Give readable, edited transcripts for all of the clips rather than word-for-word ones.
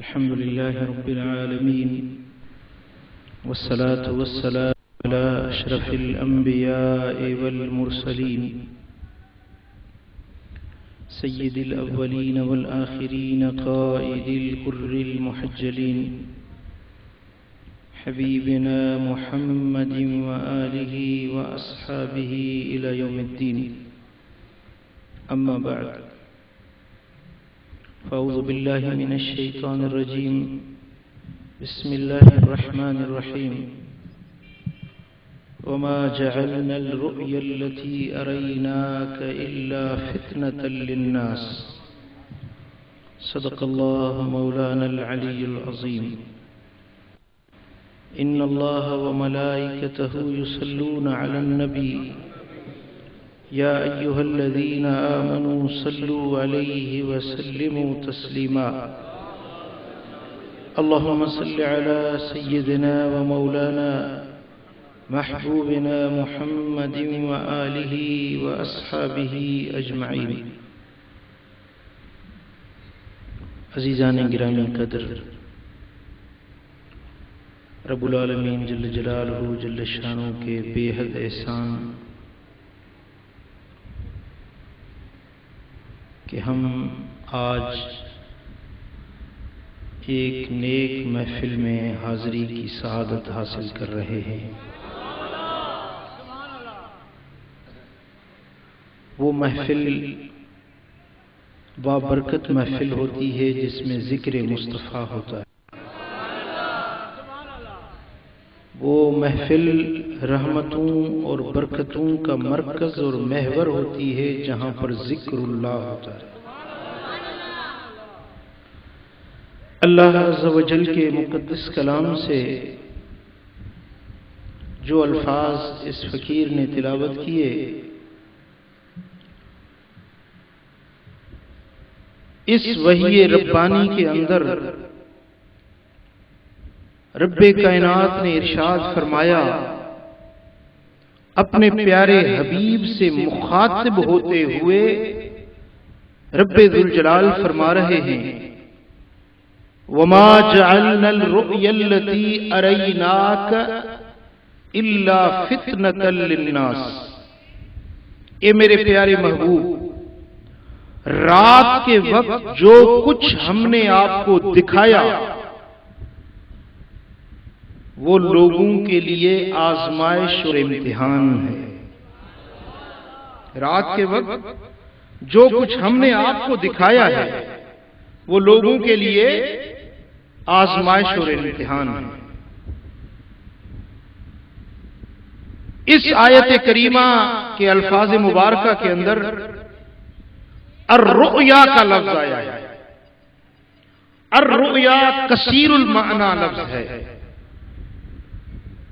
الحمد لله رب العالمين والصلاة والسلام على أشرف الأنبياء والمرسلين سيد الأولين والآخرين قائد الكر المحجلين حبيبنا محمد وآله وأصحابه إلى يوم الدين. أما بعد، فأعوذ بالله من الشيطان الرجيم. بسم الله الرحمن الرحيم. وما جعلنا الرؤيا التي أريناك إلا فتنة للناس. صدق الله مولانا العلي العظيم. إن الله وملائكته يصلون على النبي يا أيها الذين آمنوا صلوا عليه وسلموا تسليما. اللهم صل على سيدنا ومولانا محبوبنا محمد وآله وأصحابه أجمعين. عزیزان گرامی قدر، رب العالمین جل جلالہ جل شانہ کے بے حد احسان کہ ہم آج ایک نیک محفل میں حاضری کی سعادت حاصل کر رہے ہیں. وہ محفل بابرکت محفل ہوتی ہے جس میں ذکر مصطفیٰ ہوتا ہے. وہ محفل رحمتوں اور برکتوں کا مرکز اور محور ہوتی ہے جہاں پر ذکر اللہ ہوتا ہے. اللہ عز و جل کے مقدس کلام سے جو الفاظ اس فقیر نے تلاوت کیے، اس وحی ربانی کے اندر رب کائنات نے ارشاد فرمایا، اپنے پیارے حبیب سے مخاطب ہوتے ہوئے رب ذوالجلال فرما رہے ہیں، وَمَا جَعَلْنَا الرُّؤْيَا الَّتِي أَرَيْنَاكَ إِلَّا فِتْنَةً لِلنَّاسِ. اے میرے پیارے محبوب، رات کے وقت جو کچھ ہم نے آپ کو دکھایا وہ لوگوں کے لیے آزمائش اور امتحان ہے. رات کے وقت جو کچھ ہم نے آپ کو دکھایا ہے وہ لوگوں کے لیے آزمائش اور امتحان ہے. اس آیت کریمہ کے الفاظ مبارکہ کے اندر الرؤیا کا لفظ آیا ہے. الرؤیا کثیر المعنی لفظ ہے.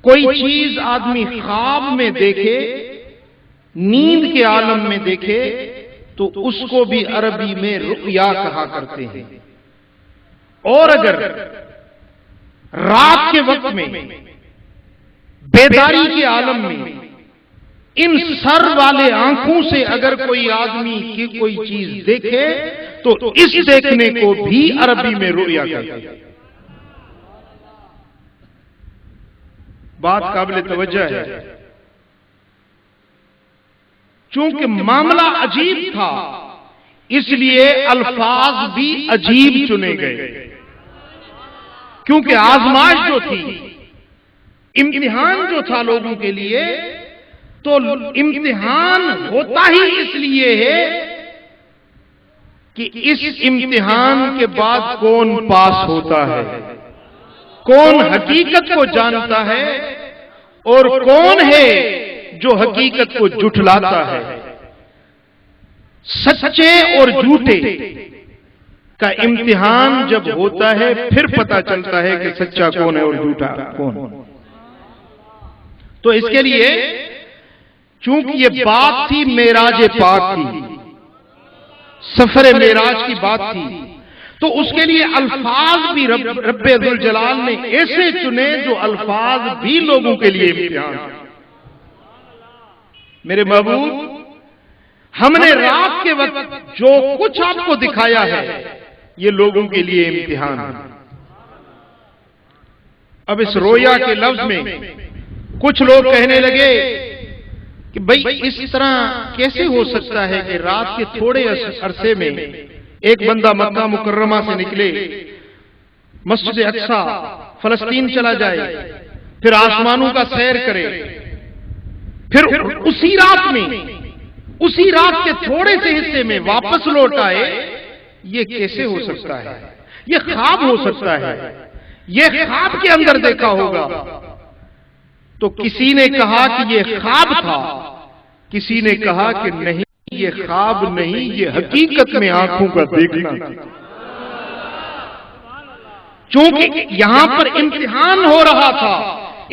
کوئی چیز آدمی خواب میں دیکھے، نیند کے عالم میں دیکھے تو اس کو بھی عربی میں رؤیا کہا کرتے ہیں. اور اگر رات کے وقت میں بیداری کے عالم میں ان سر والے آنکھوں سے اگر کوئی آدمی کی کوئی چیز دیکھے تو اس دیکھنے کو بھی عربی میں رؤیا کہتے ہیں. بات قابل توجہ ہے. چونکہ معاملہ عجیب تھا اس لیے الفاظ بھی عجیب چنے گئے. کیونکہ آزمائش جو تھی، امتحان جو تھا لوگوں کے لیے، تو امتحان ہوتا ہی اس لیے ہے کہ اس امتحان کے بعد کون پاس ہوتا ہے، کون حقیقت کو جانتا ہے اور کون ہے جو حقیقت کو جھٹلاتا ہے. سچے اور جھوٹے کا امتحان جب ہوتا ہے پھر پتہ چلتا ہے کہ سچا کون ہے اور جھوٹا کون. تو اس کے لیے چونکہ یہ بات تھی معراج پاک کی، سفر معراج کی بات تھی، تو اس کے لیے الفاظ بھی رب ذوالجلال نے ایسے چنے جو الفاظ بھی لوگوں کے لیے امتحان. میرے محبوب، ہم نے رات کے وقت جو کچھ آپ کو دکھایا ہے یہ لوگوں کے لیے امتحان ہے. اب اس رویا کے لفظ میں کچھ لوگ کہنے لگے کہ بھئی اس طرح کیسے ہو سکتا ہے کہ رات کے تھوڑے عرصے میں ایک بندہ مکہ مکرمہ سے نکلے، مسجد اقصی فلسطین چلا جائے، پھر آسمانوں کا سیر کرے، پھر اسی رات میں، اسی رات کے تھوڑے سے حصے میں واپس لوٹ آئے؟ یہ کیسے ہو سکتا ہے؟ یہ خواب ہو سکتا ہے، یہ خواب کے اندر دیکھا ہوگا۔ تو کسی نے کہا کہ یہ خواب تھا، کسی نے کہا کہ نہیں یہ خواب نہیں، یہ حقیقت میں آنکھوں کا دیکھنا تھا۔ چونکہ یہاں پر امتحان ہو رہا تھا،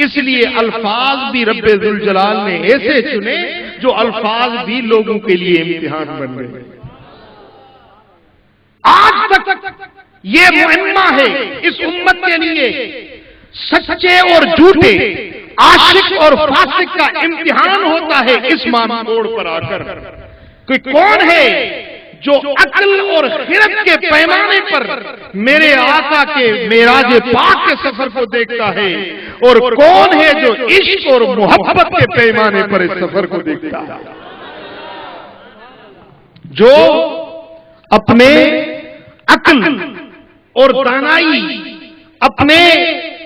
اس لیے الفاظ بھی رب ذوالجلال نے ایسے چنے جو الفاظ بھی لوگوں کے لیے امتحان بن گئے۔ آج تک یہ مہمہ ہے اس امت کے لیے، سچے اور جھوٹے، عاشق اور فاسق کا امتحان ہوتا ہے اس موڑ پر آ کر کہ کون ہے جو عقل اور خرد کے پیمانے پر میرے آقا کے معراج پاک کے سفر کو دیکھتا ہے، اور کون ہے جو عشق اور محبت کے پیمانے پر اس سفر کو دیکھتا ہے۔ جو اپنے عقل اور دانائی، اپنے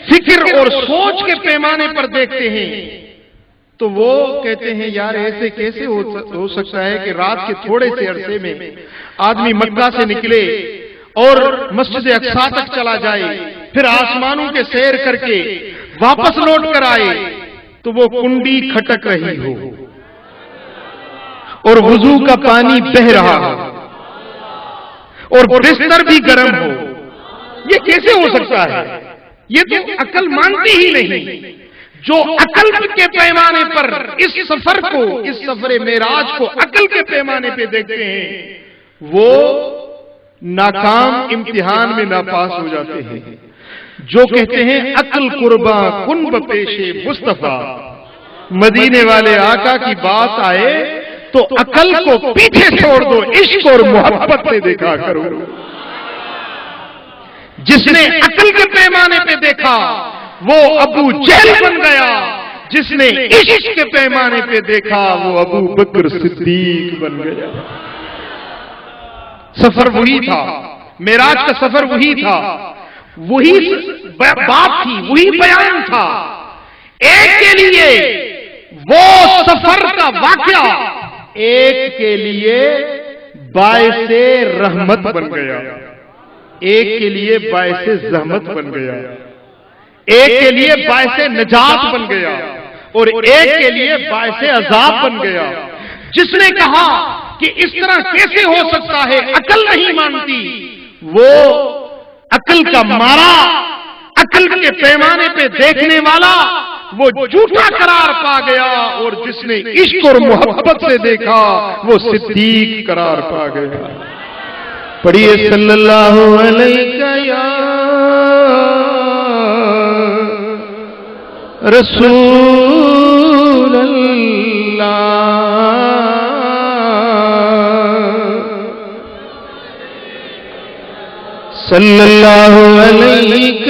فکر اور سوچ کے پیمانے پر دیکھتے ہیں تو وہ کہتے ہیں یار ایسے کیسے ہو سکتا ہے کہ رات کے تھوڑے سے عرصے میں آدمی مکہ سے نکلے اور مسجد اقصی تک چلا جائے، پھر آسمانوں کے سیر کر کے واپس لوٹ کر آئے تو وہ کنڈی کھٹک رہی ہو اور وضو کا پانی بہ رہا ہو اور بستر بھی گرم ہو۔ یہ کیسے ہو سکتا ہے؟ یہ تو عقل مانتی ہی نہیں۔ جو عقل کے پیمانے پر اس سفر کو، اس سفر معراج کو عقل کے پیمانے پہ دیکھتے ہیں، وہ ناکام امتحان میں ناپاس ہو جاتے ہیں۔ جو کہتے ہیں عقل قرباں کن بپیش مصطفیٰ، مدینے والے آقا کی بات آئے تو عقل کو پیچھے چھوڑ دو، عشق اور محبت سے دیکھا کرو۔ جس نے عقل کے پیمانے پہ دیکھا وہ ابو جہل بن گیا، جس نے عشق کے پیمانے پہ دیکھا وہ ابو بکر صدیق بن گیا۔ سفر وہی تھا، معراج کا سفر وہی تھا، وہی بات تھی، وہی بیان تھا۔ ایک کے لیے وہ سفر کا واقعہ ایک کے لیے باعث رحمت بن گیا، ایک کے لیے باعث زحمت بن گیا، ایک کے لیے باعث نجات بن گیا اور ایک کے لیے باعث عذاب بن گیا۔ جس نے کہا کہ اس طرح کیسے ہو سکتا ہے، عقل نہیں مانتی، وہ عقل کا مارا، عقل کے پیمانے پہ دیکھنے والا وہ جھوٹا قرار پا گیا، اور جس نے عشق اور محبت سے دیکھا وہ صدیق قرار پا گیا۔ پڑھیے صلی اللہ علیہ یا رسول اللہ، صلی اللہ علیہ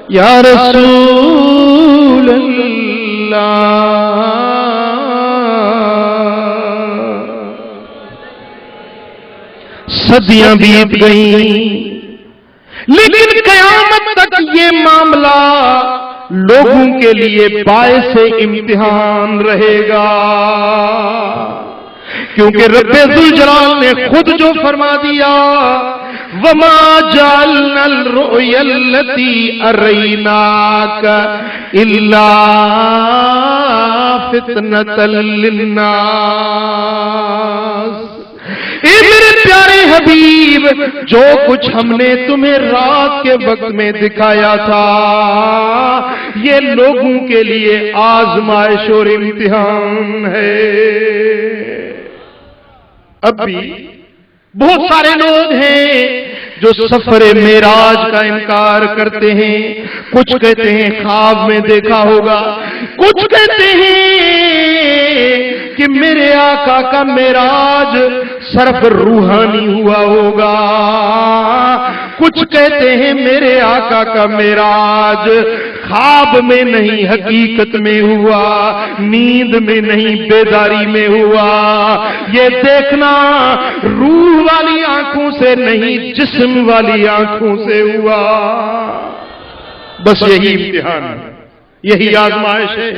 یا رسول اللہ۔ صدیاں بیت گئیں لیکن قیامت تک یہ معاملہ لوگوں کے لیے باعث امتحان رہے گا، کیونکہ رب ذوالجلال نے خود جو فرما دیا وَمَا جَعَلْنَا الرُّؤْيَا الَّتِي أَرَيْنَاكَ إِلَّا فِتْنَةً لِلنَّاسِ۔ اے میرے پیارے حبیب، جو کچھ ہم نے تمہیں رات کے وقت میں دکھایا تھا یہ لوگوں کے لیے آزمائش اور امتحان ہے۔ اب بھی بہت سارے لوگ ہیں جو سفر معراج کا انکار کرتے ہیں، کچھ کہتے ہیں خواب میں دیکھا ہوگا، کچھ کہتے ہیں کہ میرے آقا کا معراج صرف روحانی ہوا ہوگا، کچھ کہتے ہیں میرے آقا کا معراج خواب میں نہیں حقیقت میں ہوا، نیند میں نہیں بیداری میں ہوا، یہ دیکھنا روح والی آنکھوں سے نہیں جسم والی آنکھوں سے ہوا۔ بس یہی امتحان ہے، یہی آزمائش ہے۔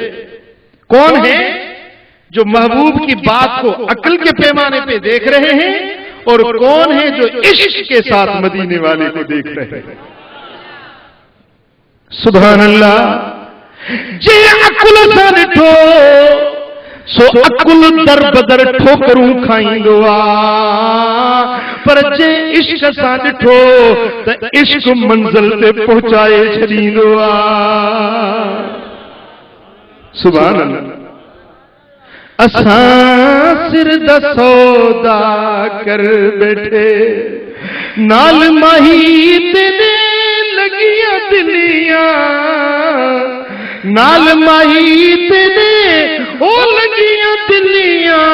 کون ہے جو محبوب کی بات کو عقل کے پیمانے پہ دیکھ رہے ہیں، اور کون ہے جو عشق کے ساتھ مدینے والے کو دیکھ رہے ہیں؟ سبحان اللہ۔ جے عقل سے ڈٹھو سو عقل در بدر ٹھوکروں کھائیندو آ، پر جے عشق سے ڈٹھو تے عشق منزل تے پہنچائے چھڑیندو آ۔ سبحان اللہ۔ اساں سر دا سودا کر بیٹھے نال ماہی تینے لگیاں دلیاں، نال ماہی تینے او لگیاں دلیاں،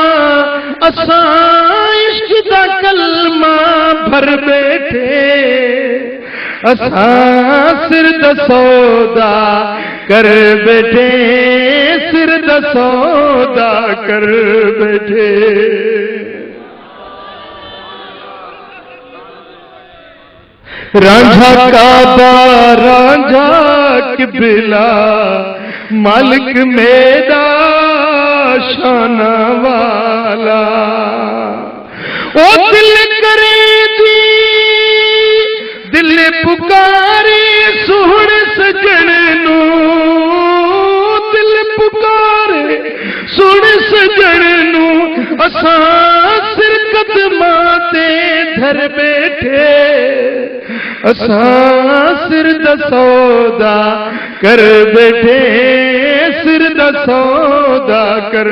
اساں عشق دا کلمہ بھر بیٹھے، اساں سر دا سودا کر بیٹھے، سر دا سودا کر بیٹھے۔ رانجھا کعبہ رانجھا قبلہ مالک میرا شانہ والا، او دل کرے دی دل پکارے سوہن سجن نو، دل پکارے سوہن سجن نو، اساں سر قدماں تے دھر بیٹھے، اساں سر دا سودا کر بیٹھے، سر دا سودا کر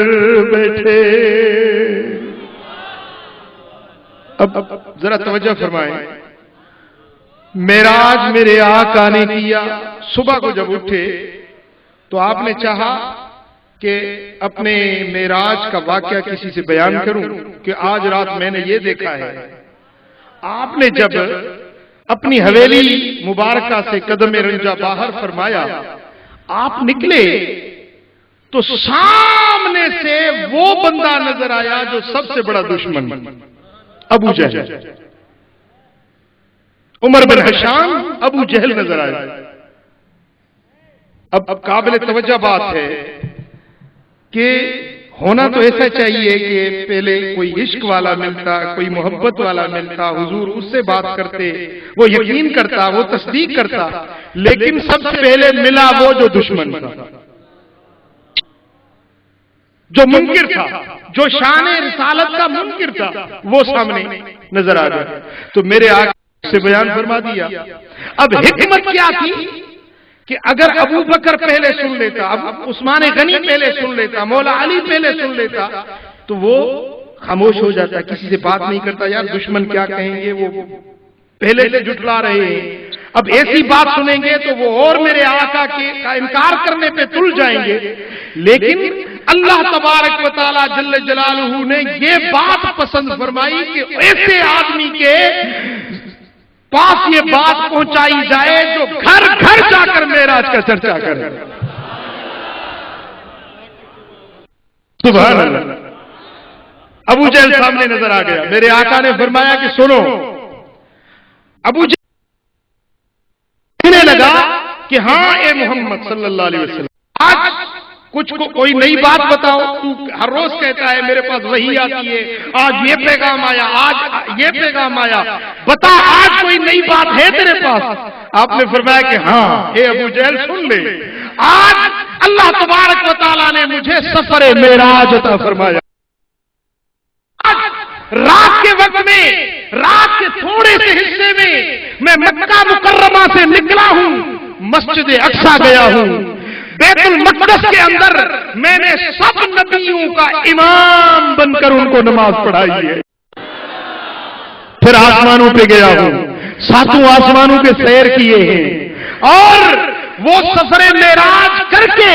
بیٹھے۔ اب ذرا توجہ فرمائیں، معراج میرے آقا نے کیا۔ صبح کو جب اٹھے تو آپ نے چاہا کہ اپنے معراج کا واقعہ کسی سے بیان کروں کہ آج رات میں نے یہ دیکھا ہے۔ آپ نے جب اپنی حویلی مبارکہ سے قدم رنجہ باہر فرمایا، آپ نکلے تو سامنے سے وہ بندہ نظر آیا جو سب سے بڑا دشمن ابو جہل، عمر بن ہشام ابو جہل نظر آیا۔ اب قابل توجہ بات ہے کہ ہونا تو ایسا چاہیے کہ پہلے کوئی عشق والا ملتا، کوئی محبت والا ملتا، حضور اس سے بات کرتے، وہ یقین کرتا، وہ تصدیق کرتا، لیکن سب سے پہلے ملا وہ جو دشمن تھا، جو منکر تھا، جو شان رسالت کا منکر تھا، وہ سامنے نظر آ گیا۔ تو میرے آقا سے بیان فرما دیا۔ اب حکمت کیا تھی کہ اگر ابو بکر پہلے سن لیتا، اب عثمان غنی پہلے سن لیتا، مولا علی پہلے سن لیتا، تو وہ خاموش ہو جاتا، کسی سے بات نہیں کرتا، یار دشمن کیا کہیں گے، وہ پہلے سے جھٹلا رہے ہیں۔ اب ایسی بات سنیں گے تو وہ اور میرے آقا کا انکار کرنے پہ تل جائیں گے۔ لیکن اللہ تبارک و تعالی جل جلالہ نے یہ بات پسند فرمائی کہ ایسے آدمی کے پاس یہ بات پہنچائی جائے جو گھر گھر جا کر معراج کا چرچا کرے۔ سبحان اللہ۔ ابو جہل سامنے نظر آ گیا۔ میرے آقا نے فرمایا کہ سنو، ابو جہل کہنے لگا کہ ہاں اے محمد صلی اللہ علیہ وسلم، آج کچھ کو کوئی نئی بات بتاؤ، تو ہر روز کہتا ہے میرے پاس وحی آتی ہے، آج یہ پیغام آیا، آج یہ پیغام آیا، بتا آج کوئی نئی بات ہے تیرے پاس؟ آپ نے فرمایا کہ ہاں اے ابو جہل سن لے، آج اللہ تبارک و تعالیٰ نے مجھے سفر معراج عطا فرمایا۔ رات کے وقت میں، رات کے تھوڑے سے حصے میں مکہ مکرمہ سے نکلا ہوں، مسجد اقصی گیا ہوں، بیت المقدس کے اندر میں نے سب نبیوں کا امام بن کر ان کو نماز پڑھائی ہے۔ پھر آسمانوں پہ گیا ہوں، ساتوں آسمانوں کے سیر کیے ہیں، اور وہ سفر معراج کر کے،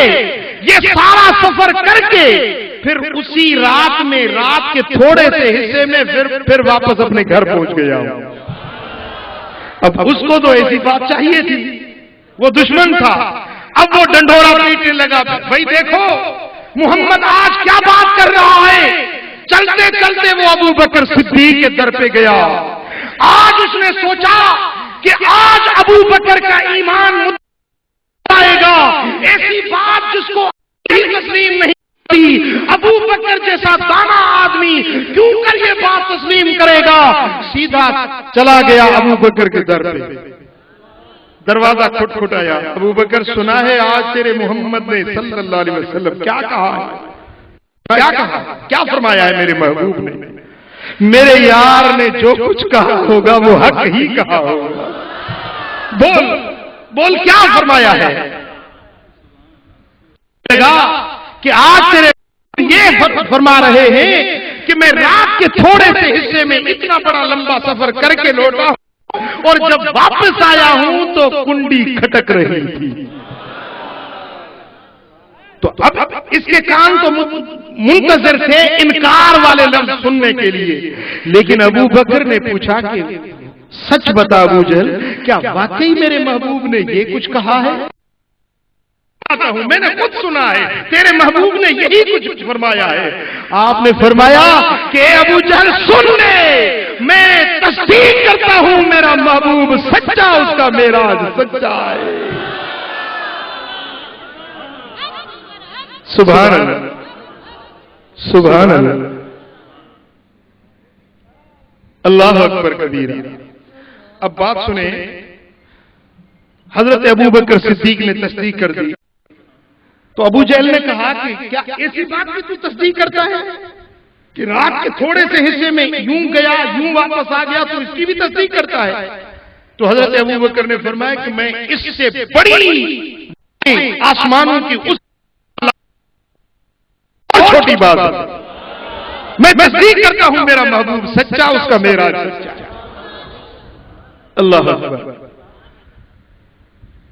یہ سارا سفر کر کے، پھر اسی رات میں، رات کے تھوڑے سے حصے میں پھر واپس اپنے گھر پہنچ گیا ہوں۔ اب اس کو تو ایسی بات چاہیے تھی، وہ دشمن تھا، اب وہ ڈنڈورا پیٹنے لگا، بھائی دیکھو محمد آج کیا بات کر رہا ہے۔ چلتے چلتے وہ ابو بکر صدیق کے در پہ گیا، آج اس نے سوچا کہ آج ابو بکر کا ایمان آئے گا، ایسی بات جس کو تسلیم نہیں کرتی، ابو بکر جیسا دانا آدمی کیوں کر یہ بات تسلیم کرے گا۔ سیدھا چلا گیا ابو بکر کے در پہ، دروازہ کھٹکھٹایا، ابو بکر سنا ہے آج تیرے محمد نے صلی اللہ علیہ وسلم کیا کہا ہے، کیا کہا، کیا فرمایا ہے میرے محبوب نے؟ میرے یار نے جو کچھ کہا ہوگا وہ حق ہی کہا ہوگا، بول بول کیا فرمایا ہے؟ کہ آج تیرے یہ فرما رہے ہیں کہ میں رات کے تھوڑے سے حصے میں اتنا بڑا لمبا سفر کر کے لوٹا ہوں اور جب واپس آیا ہوں تو کنڈی کھٹک رہی تھی۔ تو اب اس کے کان تو منتظر تھے انکار والے لفظ سننے کے لیے، لیکن ابو بکر نے پوچھا کہ سچ بتا ابو جہل، کیا واقعی میرے محبوب نے یہ کچھ کہا ہے؟ ہوں میں نے خود سنا ہے تیرے محبوب نے یہی کچھ فرمایا ہے۔ آپ نے فرمایا کہ ابو جہل سن لے، میں تصدیق کرتا ہوں میرا محبوب سچا، اس کا معراج سچا ہے۔ سبحان اللہ، سبحان اللہ، اللہ اکبر کبیرہ۔ اب بات سنیں، حضرت ابو بکر صدیق نے تصدیق کر دی تو ابو جہل نے کہا کہ کیا ایسی بات کی تو تصدیق کرتا ہے کہ رات کے تھوڑے سے حصے میں یوں گیا یوں واپس آ گیا، تو اس کی بھی تصدیق کرتا ہے؟ تو حضرت ابو بکر نے فرمایا کہ میں اس سے بڑی آسمانوں کی اس چھوٹی بات میں تصدیق کرتا ہوں میرا محبوب سچا، اس کا معراج سچا۔ اللہ اکبر۔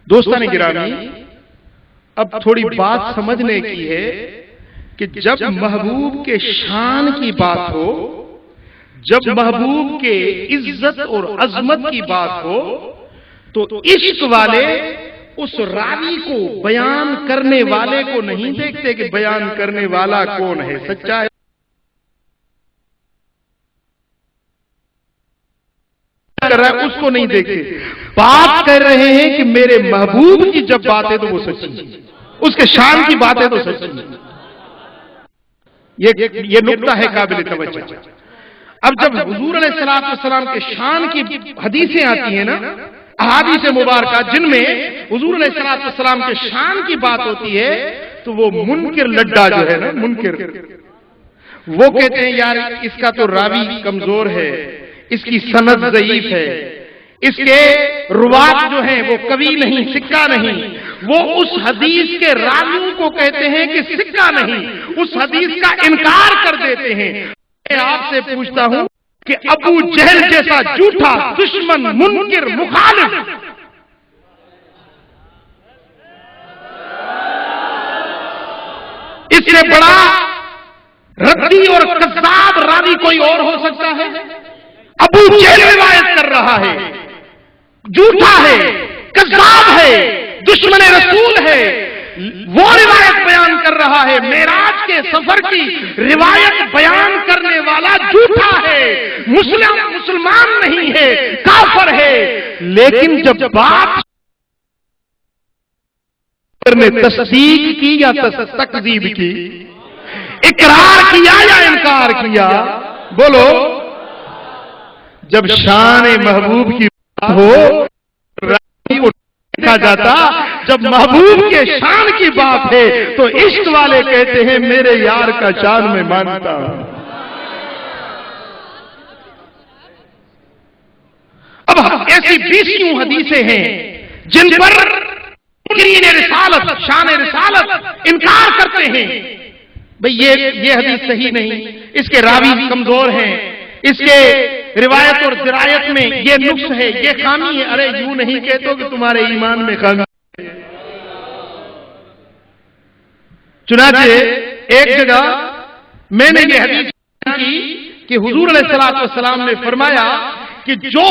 دوستان گرامی، اب تھوڑی بات سمجھنے کی ہے کہ جب محبوب کے شان کی بات ہو، جب محبوب کے عزت اور عظمت کی بات ہو، تو عشق والے اس راوی کو، بیان کرنے والے کو نہیں دیکھتے کہ بیان کرنے والا کون ہے، سچا ہے اس کو نہیں دیکھتے، بات کر رہے ہیں کہ میرے محبوب کی جب بات ہے تو وہ سچی، اس کے شان کی بات ہے تو سچی۔ یہ نقطہ ہے قابل توجہ۔ اب جب حضور علیہ السلام کے شان کی حدیثیں آتی ہیں نا، احادیث مبارکہ جن میں حضور علیہ السلام کے شان کی بات ہوتی ہے، تو وہ منکر لڈا جو ہے نا، منکر، وہ کہتے ہیں یار اس کا تو راوی کمزور ہے، اس کی سند ضعیف ہے، اس کے روات جو ہیں وہ قوی نہیں، سکہ نہیں۔ وہ اس حدیث کے راویوں کو کہتے ہیں کہ سکہ نہیں، اس حدیث کا انکار کر دیتے ہیں۔ میں آپ سے پوچھتا ہوں کہ ابو جہل جیسا جھوٹا دشمن، منکر، مخالف، اس سے بڑا ردی اور کذاب راوی کوئی اور ہو سکتا ہے؟ ابو جہل روایت کر رہا ہے، جھوٹا ہے، کذاب ہے، دشمن رسول ہے، وہ روایت بیان کر رہا ہے، معراج کے سفر کی روایت بیان کرنے والا جھوٹا ہے، مسلمان نہیں ہے، کافر ہے۔ لیکن جب بات نے تصدیق کی یا تکذیب کی، اقرار کیا یا انکار کیا، بولو، جب شان محبوب کی بات ہو دیکھا جاتا، جب محبوب کے شان کی بات ہے تو عشق والے کہتے ہیں میرے یار کا شان میں مانتا ہوں۔ اب ایسی 20 حدیثیں ہیں جن پر رسالت، شان رسالت انکار کرتے ہیں، بھئی یہ حدیث صحیح نہیں، اس کے راوی کمزور ہیں، اس کے روایت اور درایت میں یہ نقص ہے، یہ خامی ہے۔ ارے یوں نہیں کہتے کہ تمہارے ایمان میں خامی ہے۔ چنانچہ ایک جگہ میں نے یہ حدیث کی کہ حضور علیہ السلام نے فرمایا کہ جو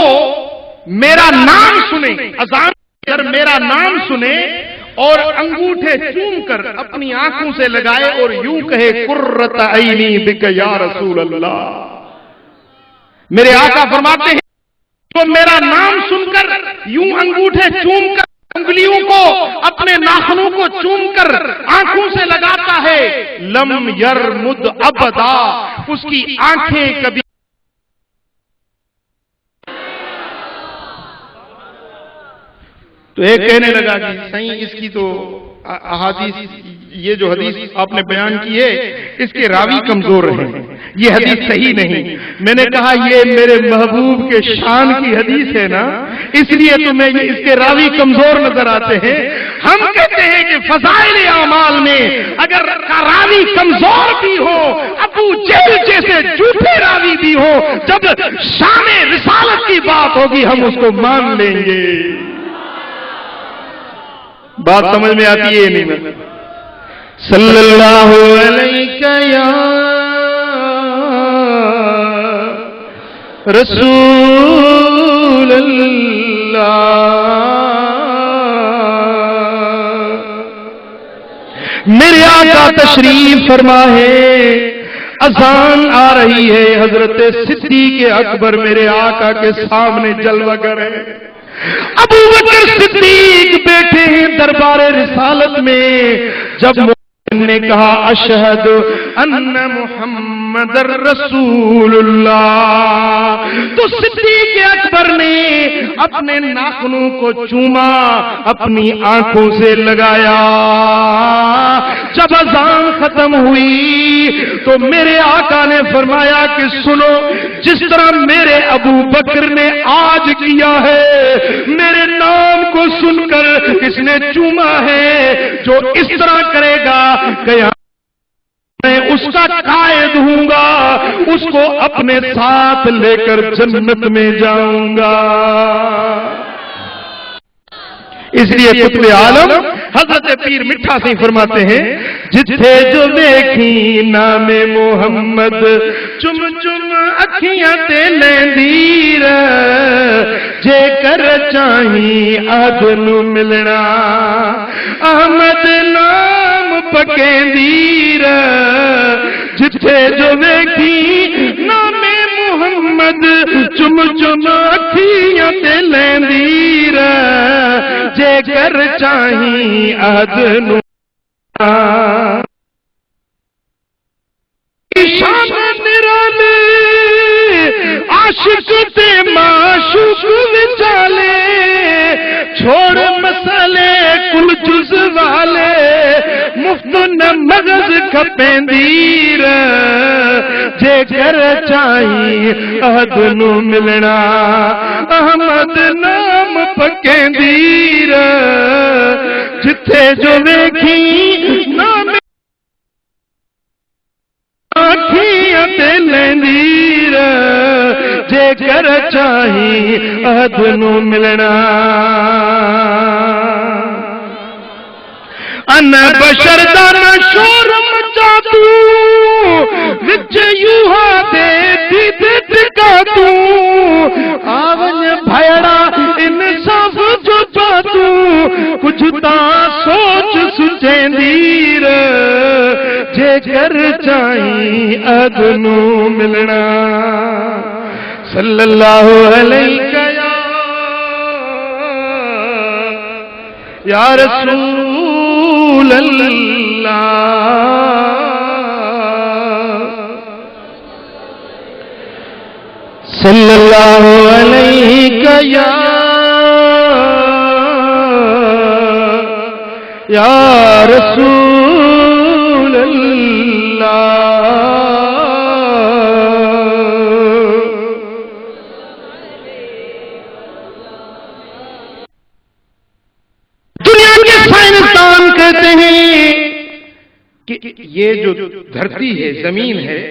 میرا نام سنے، اذان کر میرا نام سنے اور انگوٹھے چوم کر اپنی آنکھوں سے لگائے اور یوں کہے قرۃ عینی بک یا رسول اللہ. میرے آقا فرماتے ہیں تو میرا نام سن کر یوں انگوٹھے چوم کر انگلیوں کو اپنے ناخنوں کو چوم کر آنکھوں سے لگاتا ہے، لم یرمد ابدا، اس کی آنکھیں کبھی. تو ایک کہنے لگا کہ صحیح اس کی تو احادیث، یہ جو حدیث آپ نے بیان کی ہے اس کے راوی کمزور ہیں، یہ حدیث صحیح نہیں. میں نے کہا یہ میرے محبوب کے شان کی حدیث ہے نا، اس لیے تمہیں اس کے راوی کمزور نظر آتے ہیں. ہم کہتے ہیں کہ فضائل اعمال میں اگر راوی کمزور بھی ہو، ابو جہل جیسے جھوٹے راوی بھی ہو، جب شان رسالت کی بات ہوگی ہم اس کو مان لیں گے. بات سمجھ میں آتی ہے نہیں؟ صلی اللہ علیہ یا رسول اللہ. میرے آقا تشریف فرما ہے، اذان آ رہی ہے، حضرت صدیق اکبر میرے آقا کے سامنے جلوہ گر ہے. ابو بکر صدیق بیٹھے ہیں دربار رسالت میں. جب نے کہا اشہد ان محمد رسول اللہ، تو صدیق اکبر نے اپنے ناخنوں کو چوما، اپنی آنکھوں سے لگایا. جب اذان ختم ہوئی تو میرے آقا نے فرمایا کہ سنو، جس طرح میرے ابو بکر نے آج کیا ہے، میرے نام کو سن کر اس نے چوما ہے، جو اس طرح کرے گا میں اس کا قائد ہوں گا، اس کو اپنے ساتھ لے کر جنت میں جاؤں گا. اس لیے قطب عالم حضرت پیر مٹھا سی فرماتے ہیں، جتھے جو دیکھی نام محمد چم چم اکھیاں تے لیندی جے کر چاہی آد نو ملنا، احمد نام پکیندی جتھے جو دیکھی نام محمد چم چم اکھیاں تے لیندی جے کر چاہی عہد نو. شان نرانے عاشق تے معشوق وچالے، چھوڑ مسئلے کل جز والے، مفت نہ مغز کھپیندی جے کر چاہی عہد نو ملنا، احمد نام پکیندی جتھے جو ویکھی نام آکھیاں تے لیندی جے کر چاہی عہد نو ملنا. ان بشر دا نہ شور مچا تو وچ یوہا دے دید ٹکا تو، آون بھیڑا انصاف جو پاتو، کچھ تا سوچ سچیندی جے کر چاہی عہد نو ملنا. صلی اللہ علیہ یا رسول اللہ. صلی اللہ علیہ یا رسول اللہ. دنیا کے سائنسدان کہتے ہیں کہ یہ جو دھرتی ہے، زمین ہے،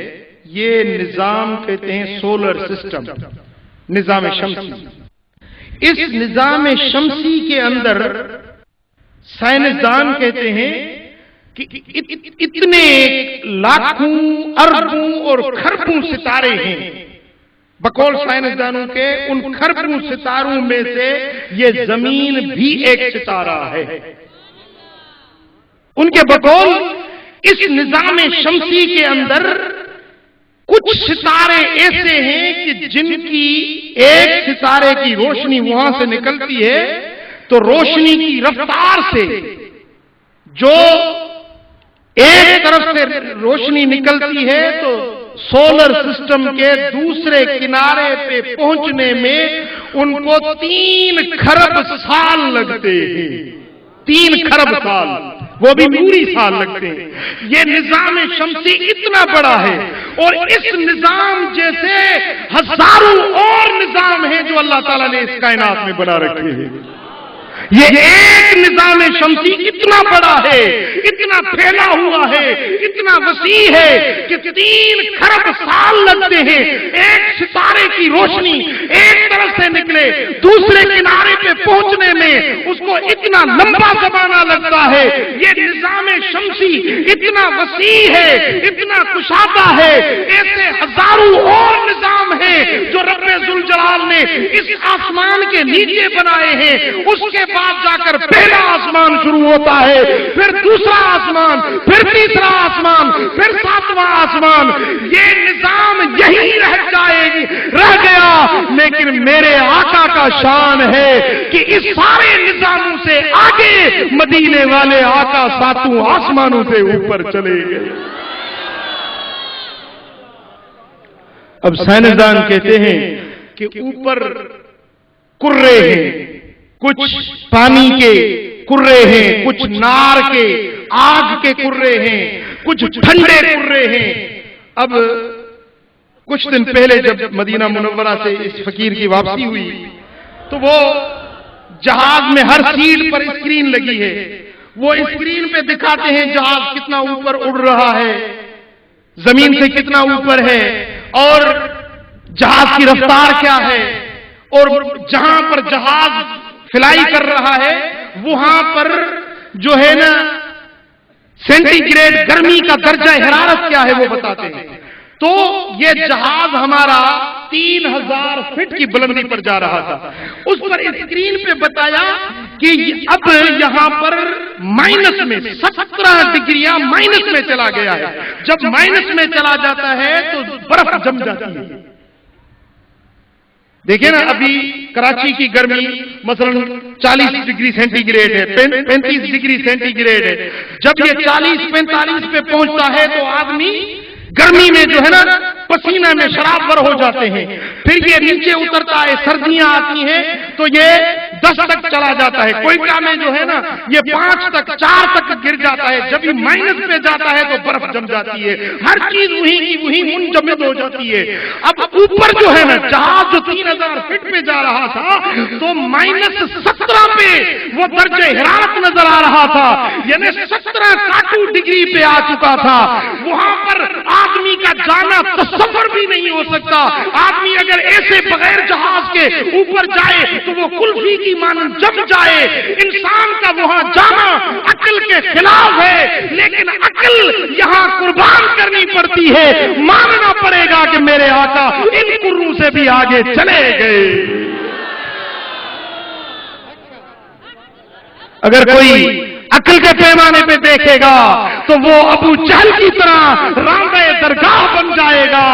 یہ نظام کہتے ہیں سولر سسٹم، نظام شمسی. اس نظام شمسی کے اندر سائنسدان کہتے ہیں کہ اتنے 1 لاکھ 2 ارب اور کھربوں ستارے ہیں، 1 لاکھ 2 ارب اور کھربوں ستارے ہیں. 1 لاکھ 2 ارب اور کھربوں ستارے ہیں. 1 لاکھ 2 ارب اور کھربوں ستارے ہیں. 1 لاکھ 2 ارب اور کھربوں ستارے ہیں. بقول سائنسدانوں کے ان کھربوں ستاروں میں سے یہ زمین بھی ایک ستارہ ہے۔ ان کے بقول اس نظام شمسی کے اندر کچھ ستارے ایسے ہیں کہ جن کی ایک ستارے کی روشنی وہاں سے نکلتی ہے تو روشنی کی رفتار سے جو ایک طرف سے روشنی نکلتی ہے تو سولر سسٹم کے دوسرے کنارے پہ پہنچنے میں ان کو 3 کھرب سال لگتے ہیں۔ 3 کھرب سال، وہ بھی پوری سال لگتے ہیں۔ یہ نظام شمسی اتنا بڑا ہے، اور اس نظام جیسے ہزاروں اور نظام ہیں جو اللہ تعالیٰ نے اس کائنات میں بنا رکھے ہیں۔ یہ ایک نظام شمسی اتنا بڑا ہے، اتنا پھیلا ہوا ہے، اتنا وسیع ہے کہ 3 کھرب سال لگتے ہیں ایک ستارے کی روشنی ایک طرف سے نکلے دوسرے کنارے پہ پہنچنے میں، اس کو اتنا لمبا زمانہ لگتا ہے۔ یہ نظام شمسی اتنا وسیع ہے، اتنا کشادہ ہے، ایسے ہزاروں اور نظام ہیں جو رب ذوالجلال نے اس آسمان کے نیچے بنائے ہیں۔ اس کے بعد جا کر پہلا آسمان شروع ہوتا ہے، پھر دوسرا آسمان، پھر تیسرا آسمان، پھر 7واں آسمان۔ یہ نظام یہی رہ گیا، لیکن میرے آقا کا شان ہے کہ اس سارے نظاموں سے آگے مدینے والے آقا 7 آسمانوں سے اوپر چلے گئے۔ اب سائنسدان کہتے ہیں کہ اوپر کرے ہیں، کچھ پانی کے کرے ہیں، کچھ نار کے آگ کے کرے ہیں، کچھ ٹھنڈے کرے ہیں۔ اب کچھ دن پہلے جب مدینہ منورہ سے اس فقیر کی واپسی ہوئی تو وہ جہاز میں ہر سیٹ پر اسکرین لگی ہے، وہ اسکرین پہ دکھاتے ہیں جہاز کتنا اوپر اڑ رہا ہے، زمین سے کتنا اوپر ہے، اور جہاز کی رفتار کیا ہے، اور جہاں پر جہاز فلائی کر رہا ہے وہاں پر جو ہے نا سینٹی گریڈ گرمی کا درجہ حرارت کیا ہے وہ بتاتے ہیں۔ تو یہ جہاز ہمارا 3000 فٹ کی بلندی پر جا رہا تھا، اس پر اسکرین پہ بتایا کہ اب یہاں پر مائنس میں 17 ڈگریاں مائنس میں چلا گیا ہے۔ جب مائنس میں چلا جاتا ہے تو برف جم جاتی ہے۔ دیکھیں نا ابھی کراچی کی گرمی مثلا 40 ڈگری سینٹی گریڈ ہے، 35 ڈگری سینٹی گریڈ ہے۔ جب یہ 40-45 پہ پہنچتا ہے تو آدمی گرمی میں جو ہے نا پسینہ میں شرابور ہو جاتے ہیں، پھر یہ نیچے اترتا ہے، سردیاں آتی ہیں تو یہ 10 تک چلا جاتا ہے، کوئٹہ میں جو ہے نا یہ 5 تک 4 تک گر جاتا ہے۔ جب یہ مائنس پہ جاتا ہے تو برف جم جاتی ہے، ہر چیز وہیں کی وہیں منجمد ہو جاتی ہے۔ اب اوپر جو ہے نا جہاز جو 3000 فٹ پہ جا رہا تھا تو -17 پہ وہ درجہ حرارت نظر آ رہا تھا، یعنی 17 ڈگری پہ آ چکا تھا۔ وہاں پر آدمی کا جانا تصور بھی نہیں ہو سکتا۔ آدمی اگر ایسے بغیر جہاز کے اوپر جائے تو وہ کلفی کی مانند جم جائے۔ انسان کا وہاں جانا عقل کے خلاف ہے، لیکن عقل یہاں قربان کرنی پڑتی ہے، ماننا پڑے گا کہ میرے آقا ان کروں سے بھی آگے چلے گئے۔ اگر کوئی عقل کے پیمانے پہ دیکھے گا تو وہ ابو جہل کی طرح راندہ درگاہ بن جائے گا،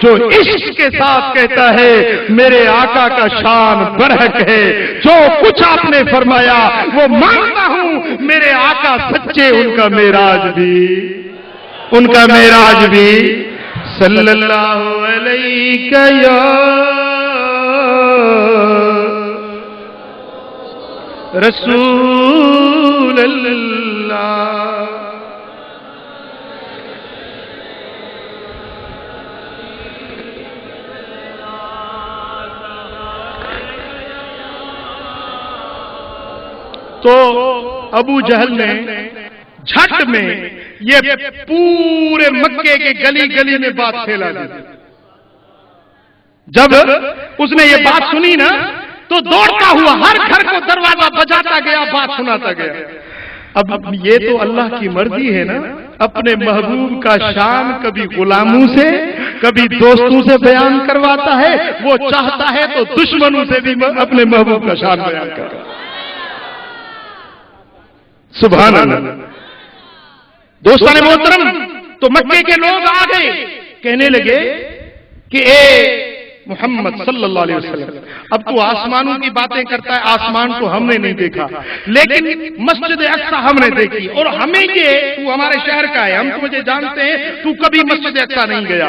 جو عشق کے ساتھ کہتا ہے میرے آقا کا شان برحق ہے، جو کچھ آپ نے فرمایا وہ مانتا ہوں، میرے آقا سچے، ان کا معراج بھی صلی اللہ علیہ یا رسول اللہ۔ تو ابو جہل نے جھٹ میں یہ پورے مکے کے گلی گلی میں بات پھیلا دی۔ جب اس نے یہ بات سنی نا تو دوڑتا ہوا ہر گھر کو دروازہ بجاتا گیا، بات سناتا گیا۔ اب یہ تو اللہ کی مرضی ہے نا اپنے محبوب کا شان کبھی غلاموں سے کبھی دوستوں سے بیان کرواتا ہے، وہ چاہتا ہے تو دشمنوں سے بھی اپنے محبوب کا شان بیان کرتا ہے۔ سبحان اللہ۔ دوستان محترم، تو مکے کے لوگ آ گئے، کہنے لگے کہ اے محمد صلی اللہ علیہ وسلم، اب تو آسمانوں کی باتیں کرتا ہے، آسمان تو ہم نے نہیں دیکھا، لیکن مسجد اقصی ہم نے دیکھی، اور ہمیں یہ تو ہمارے شہر کا ہے، ہم تجھے جانتے ہیں، تو کبھی مسجد اقصی نہیں گیا،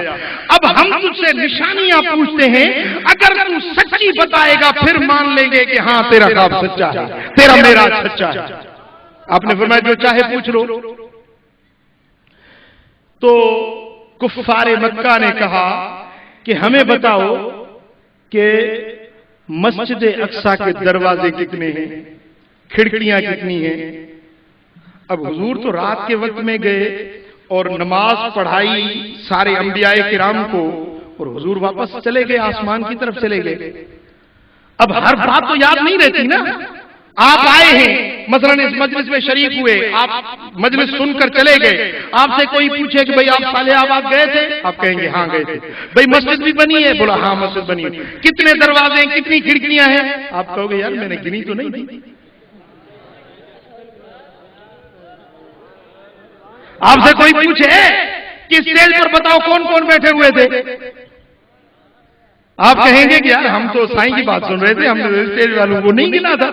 اب ہم تجھ سے نشانیاں پوچھتے ہیں، اگر تو سچی بتائے گا پھر مان لیں گے کہ ہاں تیرا خواب سچا ہے، تیرا معراج سچا ہے۔ آپ نے فرمایا جو چاہے پوچھ لو۔ تو کفار مکہ نے کہا کہ ہمیں بتاؤ کہ مسجد اقصی کے دروازے کتنے ہیں، کھڑکیاں کتنی ہیں۔ اب حضور تو رات کے وقت میں گئے اور نماز پڑھائی سارے انبیاء کرام کو، اور حضور واپس چلے گئے، آسمان کی طرف چلے گئے۔ اب ہر بات تو یاد نہیں رہتی نا، آپ آئے ہیں مثلا اس مجلس میں شریک ہوئے، آپ مجلس سن کر چلے گئے، آپ سے کوئی پوچھے کہ بھئی آپ صالح آباد گئے تھے، آپ کہیں گے ہاں گئے تھے۔ بھئی مسجد بھی بنی ہے، بولا ہاں مسجد بنی ہے۔ کتنے دروازے ہیں، کتنی کھڑکیاں ہیں؟ آپ کہو گے یار میں نے گنی تو نہیں دی۔ آپ سے کوئی پوچھے کہ اسٹیج پر بتاؤ کون کون بیٹھے ہوئے تھے، آپ کہیں گے کہ یار ہم تو سائیں کی بات سن رہے تھے، ہم نے اسٹیج والوں کو نہیں گنا تھا۔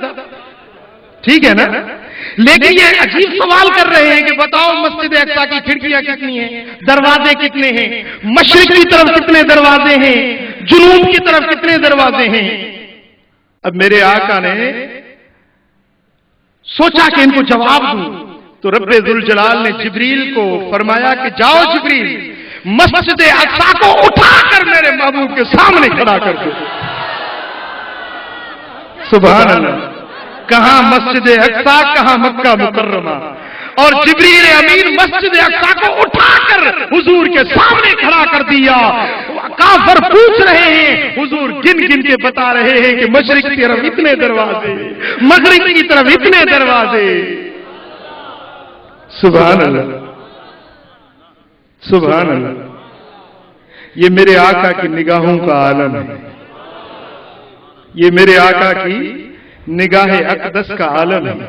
ٹھیک ہے نا؟ لیکن یہ عجیب سوال کر رہے ہیں کہ بتاؤ مسجد اقصی کی کھڑکیاں کتنی ہیں، دروازے کتنے ہیں، مشرق کی طرف کتنے دروازے ہیں، جنوب کی طرف کتنے دروازے ہیں۔ اب میرے آقا نے سوچا کہ ان کو جواب دوں، تو رب ذوالجلال نے جبریل کو فرمایا کہ جاؤ جبریل، مسجد اقصی کو اٹھا کر میرے محبوب کے سامنے کھڑا کر دو۔ سبحان اللہ۔ کہاں مسجد اقصی، کہاں مکہ مکرمہ، اور جبریل امین مسجد اقصی کو اٹھا کر حضور کے سامنے کھڑا کر دیا۔ کافر پوچھ رہے ہیں، حضور گن گن کے بتا رہے ہیں کہ مشرق کی طرف اتنے دروازے، مغرب کی طرف اتنے دروازے۔ سبحان اللہ، سبحان اللہ۔ یہ میرے آقا کی نگاہوں کا عالم ہے، یہ میرے آقا کی نگاہ اقدس کا عالم ہے،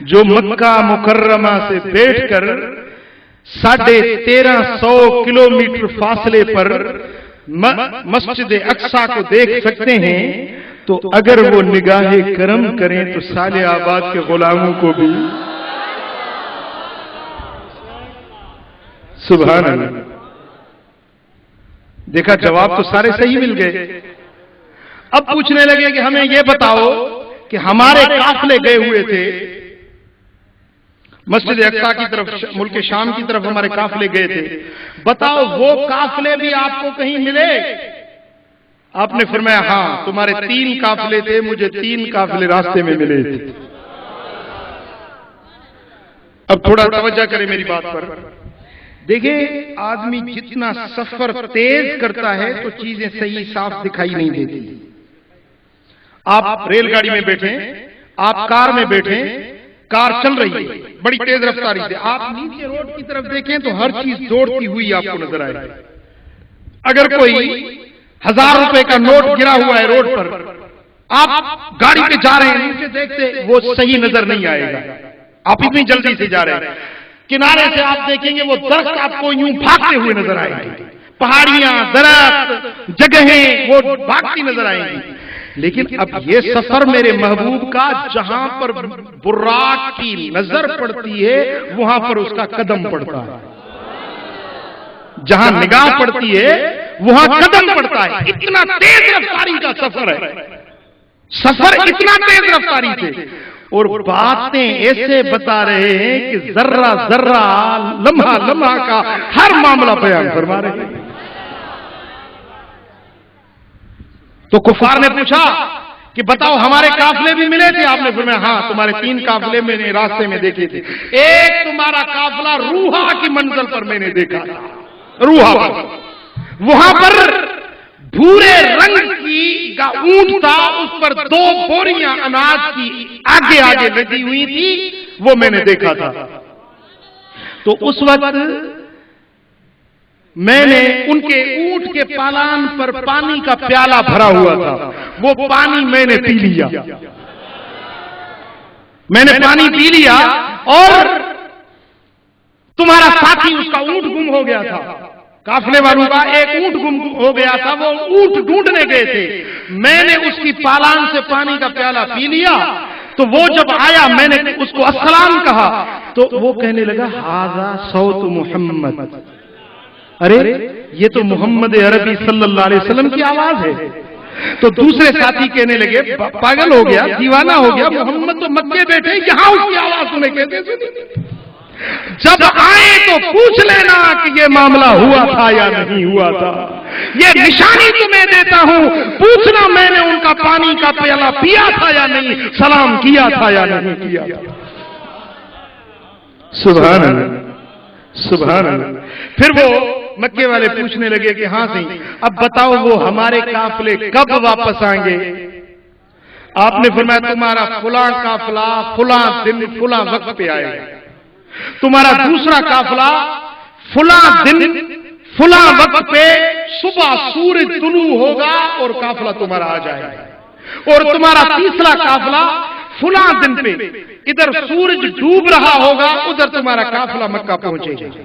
جو مکہ مکرمہ سے بیٹھ کر 1350 کلومیٹر فاصلے پر مسجد اقصی کو دیکھ سکتے ہیں، تو اگر وہ نگاہ کرم کریں تو صالح آباد کے غلاموں کو بھی۔ سبحان اللہ۔ دیکھا جواب تو سارے صحیح مل گئے۔ اب پوچھنے لگے کہ ہمیں یہ بتاؤ کہ ہمارے قافلے گئے ہوئے تھے مسجد اقصی کی طرف، ملک شام کی طرف ہمارے قافلے گئے تھے، بتاؤ وہ قافلے بھی آپ کو کہیں ملے؟ آپ نے فرمایا ہاں تمہارے 3 قافلے تھے، مجھے 3 قافلے راستے میں ملے تھے۔ اب تھوڑا توجہ کریں میری بات پر۔ دیکھیں آدمی جتنا سفر تیز کرتا ہے تو چیزیں صحیح صاف دکھائی نہیں دیتی۔ آپ ریل گاڑی میں بیٹھیں، آپ کار میں بیٹھیں، کار چل رہی ہے بڑی تیز رفتاری سے، آپ نیچے روڈ کی طرف دیکھیں تو ہر چیز دوڑتی ہوئی آپ کو نظر آئے۔ اگر کوئی 1000 روپے کا نوٹ گرا ہوا ہے روڈ پر، آپ گاڑی پہ جا رہے ہیں، نیچے دیکھتے وہ صحیح نظر نہیں آئے گا، آپ اتنی جلدی سے جا رہے ہیں۔ کنارے سے آپ دیکھیں گے وہ درخت آپ کو یوں بھاگتے ہوئے نظر آئیں گے، پہاڑیاں، درخت، جگہیں وہ بھاگتی نظر آئیں گی۔ لیکن اب یہ سفر میرے محبوب کا، جہاں پر براق کی نظر پڑتی ہے وہاں پر اس کا قدم پڑتا ہے، جہاں نگاہ پڑتی ہے وہاں قدم پڑتا ہے۔ اتنا تیز رفتاری کا سفر ہے، سفر اتنا تیز رفتاری سے، اور باتیں ایسے بتا رہے ہیں کہ ذرہ ذرہ، لمحہ لمحہ کا ہر معاملہ بیان فرما رہے ہیں۔ تو کفار نے پوچھا کہ بتاؤ ہمارے قافلے بھی ملے تھے؟ آپ نے فرمایا ہاں تمہارے 3 قافلے میں نے راستے میں دیکھے تھے، ایک تمہارا قافلہ روحا کی منزل پر میں نے دیکھا تھا، روحا پر، وہاں پر بھورے رنگ کی کا اونٹ تھا، اس پر 2 بوریاں اناج کی آگے آگے لگی ہوئی تھی، وہ میں نے دیکھا تھا۔ تو اس وقت میں نے ان کے اونٹ کے پالان پر پانی کا پیالہ بھرا ہوا تھا، وہ پانی میں نے پی لیا، میں نے پانی پی لیا، اور تمہارا ساتھی اس کا اونٹ گم ہو گیا تھا، قافلے والوں کا ایک اونٹ گم ہو گیا تھا، وہ اونٹ ڈھونڈنے گئے تھے، میں نے اس کی پالان سے پانی کا پیالہ پی لیا، تو وہ جب آیا میں نے اس کو السلام کہا تو وہ کہنے لگا ھذا صوت محمد، ارے یہ تو محمد عربی صلی اللہ علیہ وسلم کی آواز ہے۔ تو دوسرے ساتھی کہنے لگے پاگل ہو گیا، دیوانہ ہو گیا، محمد تو مکے بیٹھے، یہاں اس کی آواز تمہیں کہتے سنی؟ جب آئے تو پوچھ لینا کہ یہ معاملہ ہوا تھا یا نہیں ہوا تھا، یہ نشانی تمہیں دیتا ہوں، پوچھنا میں نے ان کا پانی کا پیالہ پیا تھا یا نہیں، سلام کیا تھا یا نہیں کیا تھا۔ سبحان اللہ، سبحان اللہ۔ پھر وہ مکے والے پوچھنے لگے کہ ہاں سی، اب بتاؤ وہ ہمارے قافلے کب واپس آئیں گے؟ آپ نے فرمایا تمہارا فلاں قافلہ فلاں دن فلاں وقت پہ آئے گا، تمہارا دوسرا قافلہ فلاں دن فلاں وقت پہ صبح سورج طلوع ہوگا اور قافلہ تمہارا آ جائے گا، اور تمہارا تیسرا قافلہ فلاں دن پہ ادھر سورج ڈوب رہا ہوگا، ادھر تمہارا قافلہ مکہ پہنچے گا۔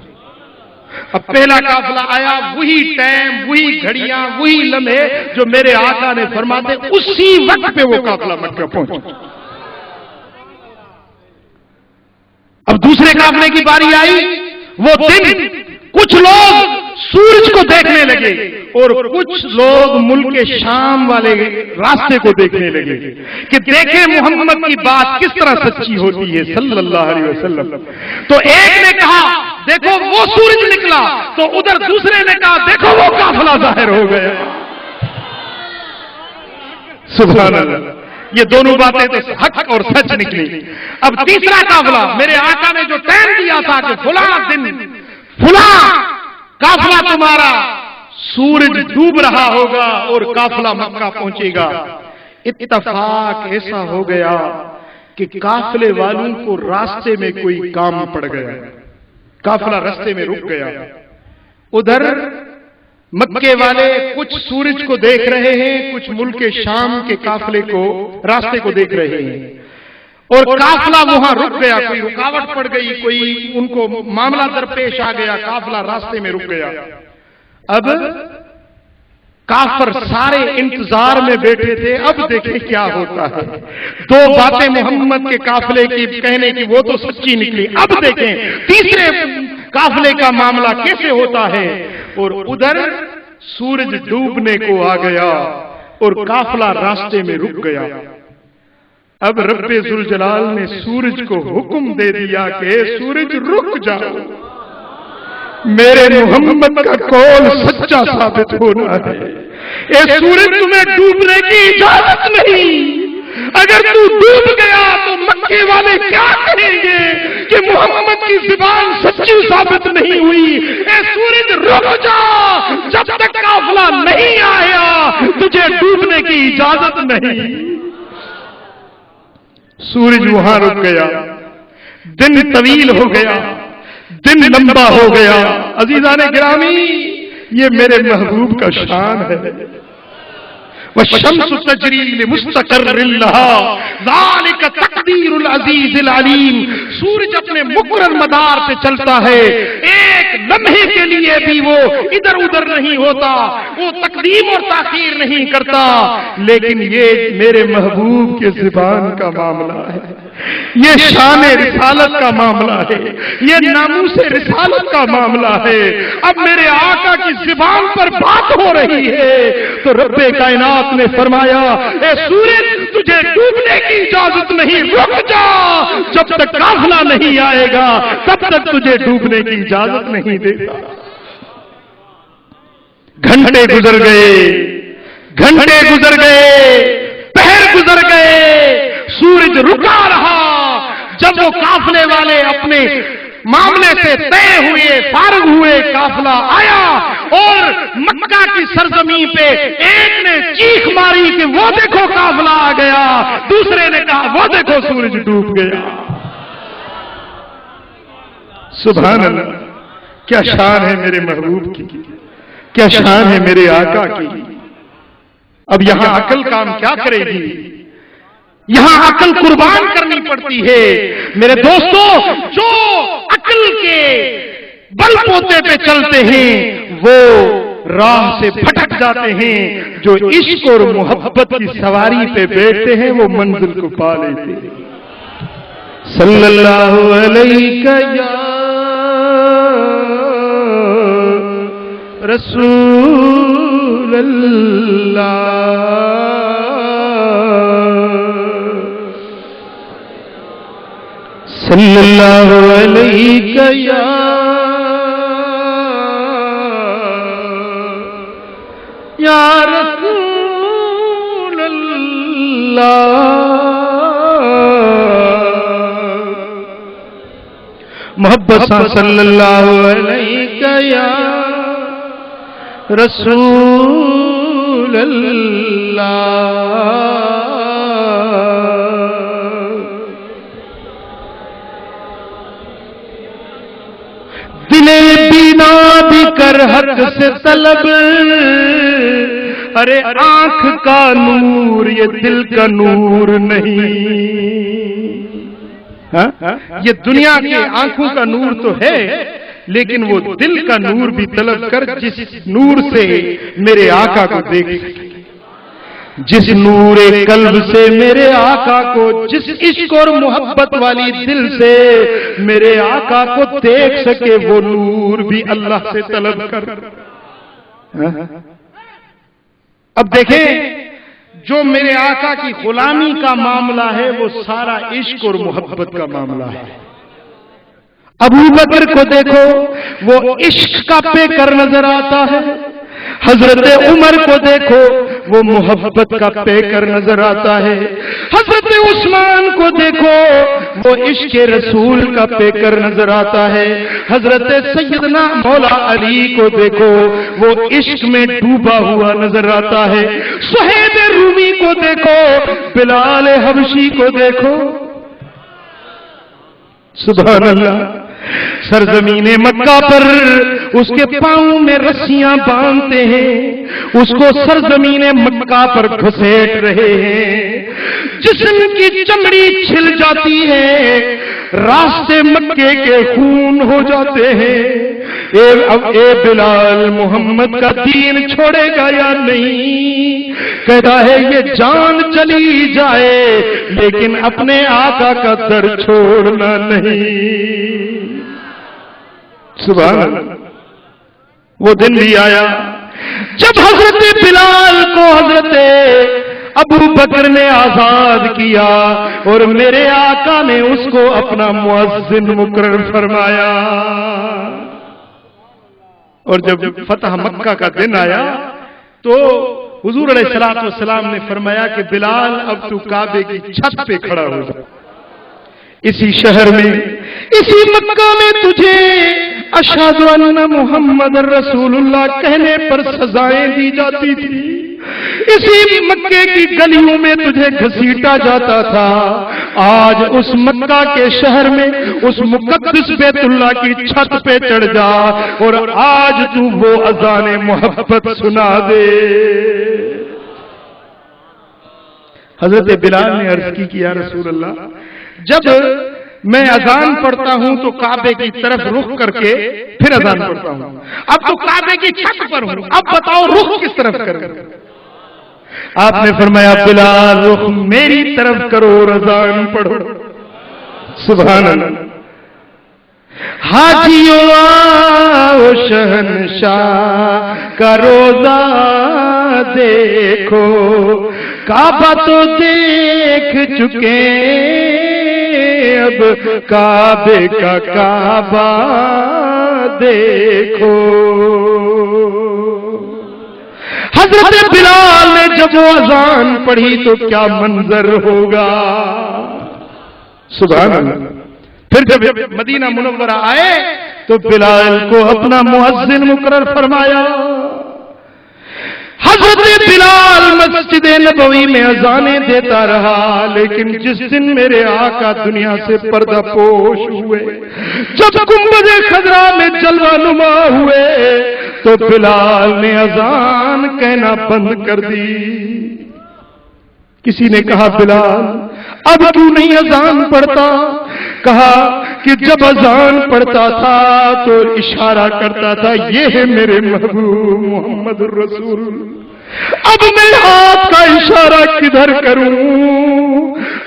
اب پہلا قافلہ آیا، وہی ٹائم، وہی گھڑیاں، وہی لمحے جو میرے آقا نے فرماتے، اسی وقت پہ وہ قافلہ مکہ پہنچا۔ اب دوسرے قافلے کی باری آئی، وہ دن کچھ لوگ سورج کو دیکھنے لگے اور کچھ لوگ ملک شام والے راستے کو دیکھنے لگے کہ دیکھیں محمد کی بات کس طرح سچی ہوتی ہے صلی اللہ علیہ وسلم۔ تو ایک نے کہا دیکھو وہ سورج نکلا، تو ادھر دوسرے نے کہا دیکھو وہ قافلہ ظاہر ہو گیا۔ سبحان اللہ، یہ دونوں باتیں تو حق اور سچ نکلی۔ اب تیسرا قافلہ، میرے آقا نے جو ٹائم دیا تھا کہ فلاں دن فلاں قافلہ تمہارا سورج ڈوب رہا ہوگا اور قافلہ مکہ پہنچے گا، اتفاق ایسا ہو گیا کہ قافلے والوں کو راستے میں کوئی کام پڑ گیا، قافلہ راستے میں رک گیا۔ ادھر مکے والے کچھ سورج کو دیکھ رہے ہیں، کچھ ملک شام کے قافلے کو راستے کو دیکھ رہے ہیں، اور قافلہ وہاں رک گیا، کوئی رکاوٹ پڑ گئی، کوئی ان کو معاملہ درپیش آ گیا، قافلہ راستے میں رک گیا۔ اب کافر سارے انتظار میں بیٹھے تھے، اب دیکھیں کیا ہوتا ہے۔ دو باتیں محمد کے قافلے کی کہنے کی وہ تو سچی نکلی، اب دیکھیں تیسرے قافلے کا معاملہ کیسے ہوتا ہے۔ اور ادھر سورج ڈوبنے کو آ گیا اور قافلہ راستے میں رک گیا۔ اب رب ذوالجلال نے سورج کو حکم دے دیا کہ اے سورج رک جاؤ، میرے محمد کا قول سچا ثابت ہونا ہے، اے سورج تمہیں ڈوبنے کی اجازت نہیں، اگر تو ڈوب گیا تو مکے والے کیا کہیں گے کہ محمد کی زبان سچی ثابت نہیں ہوئی، اے سورج رک جا، جب تک قافلہ نہیں آیا تجھے ڈوبنے کی اجازت نہیں۔ سورج وہاں رک گیا، دن طویل ہو گیا، دن لمبا ہو گیا۔ عزیزان گرامی، یہ میرے محبوب کا شان ہے۔ والشمس تجری لمستقر لها ذلك تقدیر العزیز العلیم۔ سورج اپنے مقرر مدار پہ چلتا ہے، ایک لمحے کے لیے بھی وہ ادھر ادھر نہیں ہوتا، وہ تقدیم اور تاخیر نہیں کرتا، لیکن یہ میرے محبوب کے زبان کا معاملہ ہے، یہ شان رسالت کا معاملہ ہے، یہ ناموس رسالت کا معاملہ ہے۔ اب میرے آقا کی زبان پر بات ہو رہی ہے تو رب کائنات نے فرمایا اے سورج تجھے ڈوبنے کی اجازت نہیں، رک جا، جب تک قافلہ نہیں آئے گا تب تک تجھے ڈوبنے کی اجازت نہیں دیتا۔ گھنٹے گزر گئے، گھنٹے گزر گئے، پہر گزر گئے، سورج رکا رہا۔ جب وہ قافلے والے اپنے معاملے سے طے ہوئے، فارغ ہوئے، قافلہ آیا اور مکہ کی سرزمین پہ ایک نے چیخ ماری کہ وہ دیکھو قافلہ آ گیا، دوسرے نے کہا وہ دیکھو سورج ڈوب گیا۔ سبحان اللہ، کیا شان ہے میرے محبوب کی، کیا شان ہے میرے آقا کی۔ اب یہاں عقل کام کیا کرے گی، یہاں عقل قربان کرنی پڑتی ہے میرے دوستوں۔ جو عقل کے بل بوتے پہ چلتے ہیں وہ راہ سے بھٹک جاتے ہیں، جو عشق اور محبت کی سواری پہ بیٹھتے ہیں وہ منزل کو پا لیتے ہیں۔ صلی اللہ علیہ یا رسول اللہ، صلی اللہ علیہ یا رسول اللہ، محبت صلی اللہ علیہ یا رسول اللہ۔ دل بینا بھی کر حق سے طلب، ارے آنکھ کا نور یہ دل کا نور نہیں۔ یہ دنیا کے آنکھوں کا نور تو ہے، لیکن وہ دل کا نور بھی طلب کر، جس نور سے میرے آقا کو دیکھ سکے، جس نور قلب سے میرے آقا کو، جس عشق اور محبت والی دل سے میرے آقا کو دیکھ سکے، وہ نور بھی اللہ سے طلب کر۔ اب دیکھیں، جو میرے آقا کی غلامی کا معاملہ ہے وہ سارا عشق اور محبت کا معاملہ ہے۔ ابو بکر کو دیکھو، وہ عشق کا پیکر نظر آتا ہے۔ حضرت عمر کو دیکھو، وہ محبت کا پیکر نظر آتا ہے۔ حضرت عثمان کو دیکھو، وہ عشق رسول کا پیکر نظر آتا ہے۔ حضرت سیدنا مولا علی کو دیکھو، وہ عشق میں ڈوبا ہوا نظر آتا ہے۔ صہیب رومی کو دیکھو، بلال حبشی کو دیکھو، سبحان اللہ، سرزمین مکہ پر اس کے پاؤں میں رسیاں باندھتے ہیں، اس کو سرزمین مکہ پر گھسیٹ رہے ہیں، جسم کی چمڑی چھل جاتی ہے، راستے مکے کے خون ہو جاتے ہیں۔ اے بلال، محمد کا دین چھوڑے گا یا نہیں؟ کہتا ہے یہ جان چلی جائے لیکن اپنے آقا کا در چھوڑنا نہیں۔ سبحان اللہ، وہ دن بھی آیا جب حضرت بلال کو حضرت ابو بکر نے آزاد کیا اور میرے آقا نے اس کو اپنا مؤذن مقرر فرمایا۔ اور جب فتح مکہ کا دن آیا تو حضور علیہ الصلوۃ والسلام نے فرمایا کہ بلال اب تو کعبے کی چھت پہ کھڑا ہو جا، اسی شہر میں، اسی مکہ میں تجھے اشہد ان محمد رسول اللہ کہنے پر سزائیں دی جاتی تھی، اسی مکے کی گلیوں میں تجھے گھسیٹا جاتا تھا۔ آج اس مکہ کے شہر میں اس مقدس بیت اللہ کی چھت پہ چڑھ جا اور آج تو وہ اذان محبت سنا دے۔ حضرت بلال نے عرض کی کہ یا رسول اللہ، جب میں اذان پڑھتا ہوں تو کعبے کی طرف رخ کر کے پھر اذان پڑھتا ہوں، اب تو کعبے کی چھت پر ہوں، اب بتاؤ رخ کس طرف کروں؟ آپ نے فرمایا بلال رخ میری طرف کرو اور اذان پڑھو۔ سبحان اللہ۔ حاجیوں آؤ شہنشاہ کا روزہ دیکھو، کعبہ تو دیکھ چکے اب کعبے کا کعبہ دیکھو۔ حضرت بلال نے جب وہ اذان پڑھی تو کیا منظر ہوگا، سبحان اللہ۔ پھر جب مدینہ منورہ آئے تو بلال کو اپنا مؤذن مقرر فرمایا۔ حضرت بلال مسجد نبوی میں اذانیں دیتا رہا، لیکن جس دن میرے آقا دنیا سے پردہ پوش ہوئے، جب گنبد خضرا میں جلوہ نما ہوئے، تو بلال نے اذان کہنا بند کر دی۔ کسی نے کہا بلال اب کیوں نہیں اذان پڑھتا؟ کہا کہ جب اذان پڑھتا تھا تو اشارہ کرتا تھا یہ ہے میرے محبوب محمد الرسول، اب میں ہاتھ کا اشارہ کدھر کروں؟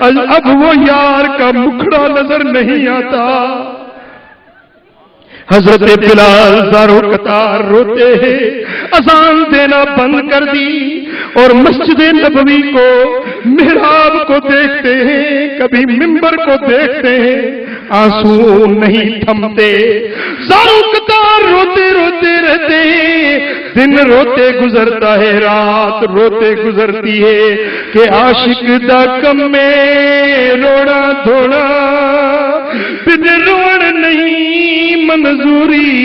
اب وہ یار کا مکھڑا نظر نہیں آتا۔ حضرت بلال زارو قطار روتے ہیں، اذان دینا بند کر دی، اور مسجد نبوی کو محراب کو دیکھتے ہیں، کبھی منبر کو دیکھتے ہیں، آنسو نہیں تھمتے، زارو قطار روتے روتے رہتے ہیں۔ دن روتے گزرتا ہے، رات روتے گزرتی ہے، کہ عاشق دا کم میں رونا دھونا بن روڑ نہیں منظوری،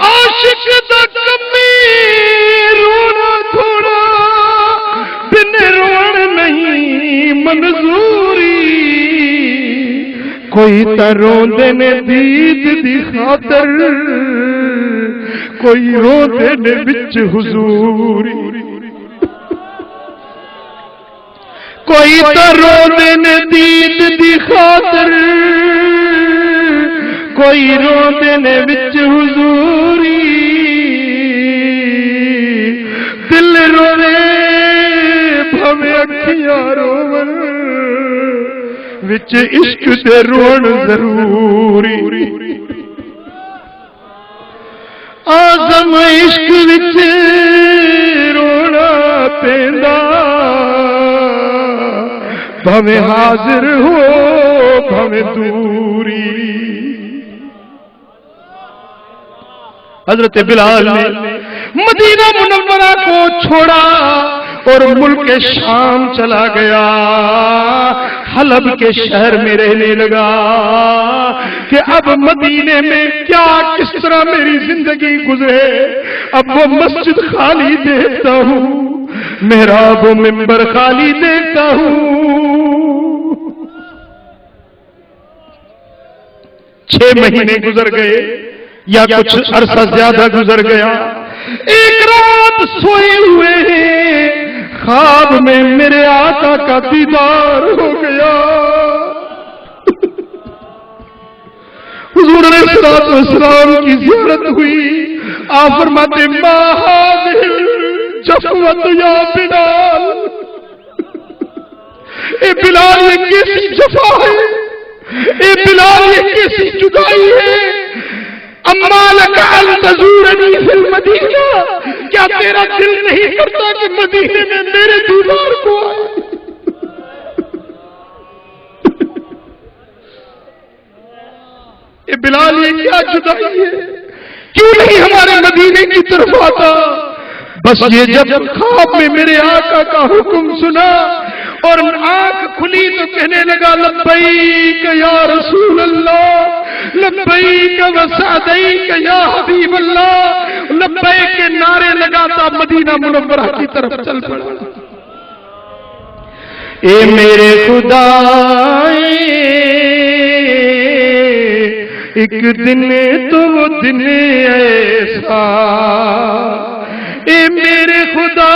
عاشق دا کم میں رونا دھونا بن روڑ نہیں منظوری، کوئی تا روندے نے دید دی خاطر، کوئی روندے نے وچ حضوری، کوئی تا روندے نے دید دی خاطر، کوئی روندے نے وچ حضوری، دل روے بھویں اکھیاں روون، وچ عشق تے روڑ ضروری، آزم عشق وچ رونا پیندا، بھویں حاضر ہو بھویں دوری۔ حضرت بلال نے مدینہ منورہ کو چھوڑا اور ملک شام چلا گیا، حلب کے شہر میں رہنے لگا کہ اب مدینے میں کیا کس طرح میری زندگی گزرے۔ اب وہ مسجد خالی دیکھتا ہوں، محراب و منبر خالی دیکھتا ہوں۔ 6 مہینے گزر گئے یا کچھ عرصہ زیادہ گزر گیا، ایک رات سوئے ہوئے ہیں، خواب میں میرے آقا کا دیدار ہو گیا۔ حضور علیہ الصلوۃ والسلام کی زیارت ہوئی، آپ فرماتے ما هذه الجفوۃ یا بلال، اے بلال یہ کیسی جفا ہے، اے بلال یہ کیسی جدائی ہے، اما لک ان تزورنی فی المدینہ، کیا تیرا دل نہیں کرتا کہ مدینے میں میرے دیدار کو آئے؟ اے بلال یہ کیا جدائی ہے، کیوں نہیں ہمارے مدینے کی طرف آتا؟ بس یہ جب خواب میں میرے آقا کا حکم سنا اور آنکھ کھلی تو کہنے لگا لبیک یا رسول اللہ، لبیک وسعدیک یا حبیب اللہ، لبیک کے نعرے لگاتا مدینہ منورہ کی طرف چل پڑا۔ اے میرے خدا ایک دن تو وہ دن ایسا، اے میرے خدا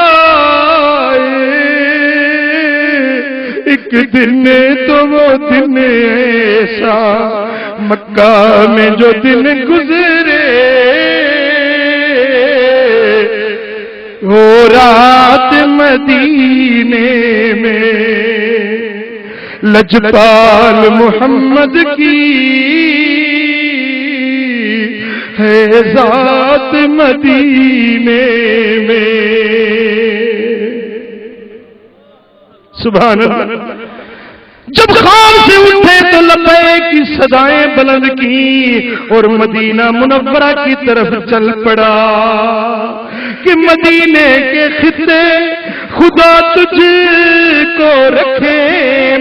ایک دن تو وہ دن ایسا، مکہ میں جو دن گزرے وہ رات مدینے میں، لجپال محمد کی ہے ذات مدینے میں۔ سبحان اللہ۔ جب خواب سے اٹھے تو لبیک کی صدائیں بلند کی اور مدینہ منورہ کی طرف چل پڑا کہ مدینے کے خطے خدا تجھ کو رکھے،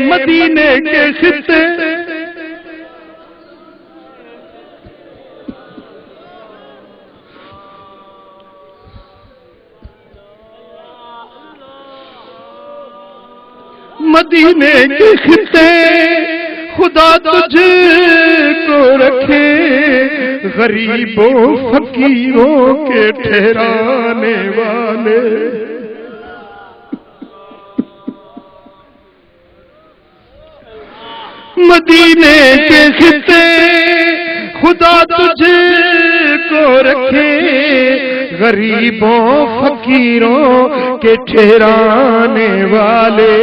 مدینے کے خطے . مدینے کے خطے خدا تجھ کو رکھے، غریبوں فقیروں کے ٹھہرانے والے۔ مدینے کے خطے خدا تجھ کو رکھے، غریبوں فقیروں کے ٹھہرانے والے۔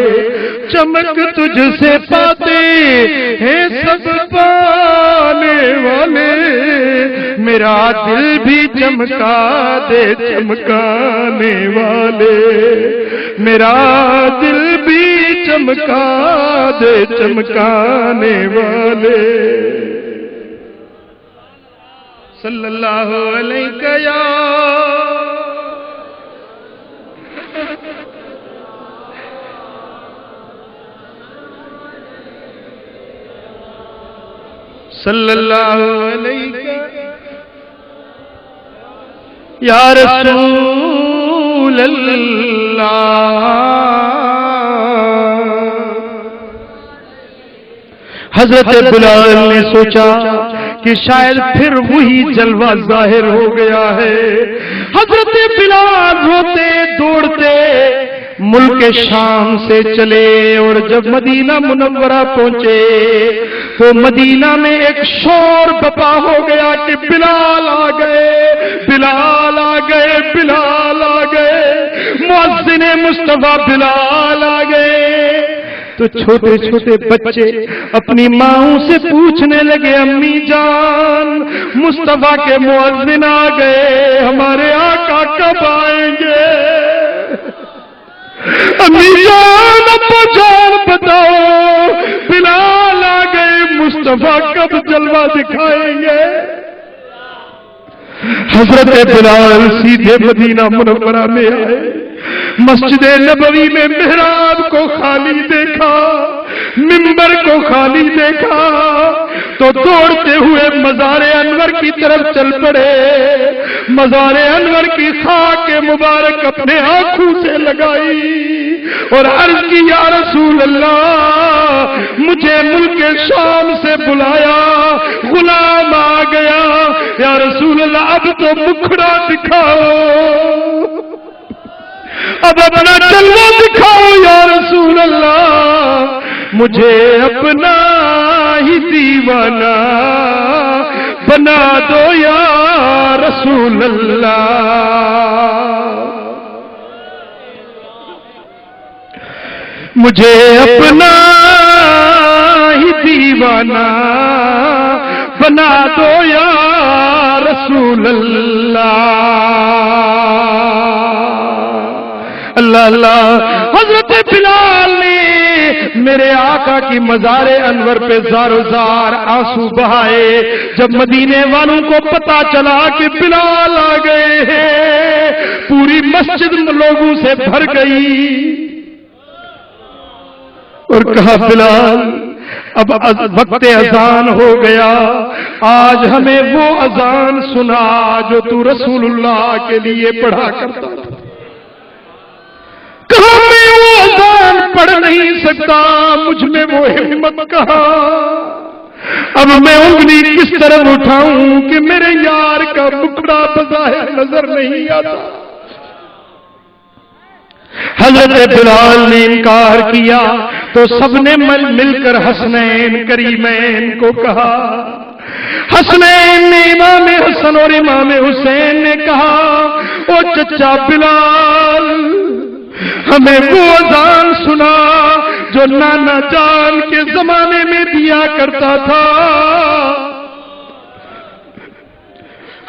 چمک تجھ سے پاتے ہیں سب پانے والے، میرا دل بھی چمکا دے چمکانے والے، میرا دل بھی چمکا دے چمکانے والے۔ صلی اللہ علیہ یا صلی اللہ علیہ یا رسول اللہ۔ حضرت بلال نے سوچا کہ شاید پھر وہی جلوہ ظاہر ہو گیا ہے۔ حضرت بلال روتے دوڑتے ملک شام سے چلے، اور جب مدینہ منورہ پہنچے تو مدینہ میں ایک شور بپا ہو گیا کہ بلال آ گئے، بلال آ گئے، بلال آ گئے، مؤذن مصطفیٰ بلال آ گئے۔ تو چھوٹے چھوٹے بچے اپنی ماؤں سے پوچھنے لگے، امی جان مصطفیٰ کے مؤذن آ گئے، ہمارے آقا کب آئیں گے؟ امی جان ابو جان بتاؤ، بلال آ گئے، مصطفیٰ کب جلوہ دکھائیں گے؟ حضرت بلال سیدھے مدینہ منورہ میں آئے، مسجد نبوی میں محراب کو خالی دیکھا، منبر کو خالی دیکھا تو دوڑتے ہوئے مزار انور کی طرف چل پڑے۔ مزار انور کی خاک مبارک اپنے آنکھوں سے لگائی اور عرض کی، یا رسول اللہ مجھے ملک شام سے بلایا، غلام آ گیا، یا رسول اللہ اب تو مکھڑا دکھاؤ، اب اپنا جلوہ دکھاؤ یا رسول اللہ، مجھے اپنا ہی دیوانہ بنا دو یا رسول اللہ۔ مجھے اپنا ہی دیوانہ بنا دو یا رسول اللہ۔ اللہ اللہ۔ حضرت بلال نے میرے آقا کی مزار انور پہ زارو زار آنسو بہائے۔ جب مدینے والوں کو پتا چلا کہ بلال آ گئے ہیں، پوری مسجد لوگوں سے بھر گئی اور کہا، بلال اب وقت اذان ہو گیا، آج ہمیں وہ اذان سنا جو تو رسول اللہ کے لیے پڑھا کرتا تھا۔ کہا میں وہ اذان پڑھ نہیں سکتا، مجھ میں وہ ہمت کہا، اب میں انگلی کس طرح اٹھاؤں کہ میرے یار کا مکھڑا بظاہر نظر نہیں آتا۔ حضرت بلال نے انکار کیا تو سب نے مل کر حسنین کریمین کو کہا۔ حسنین نے امام حسن اور امام حسین نے کہا، او چچا بلال ہمیں وہ اذان سنا جو نانا جان کے زمانے میں دیا کرتا تھا۔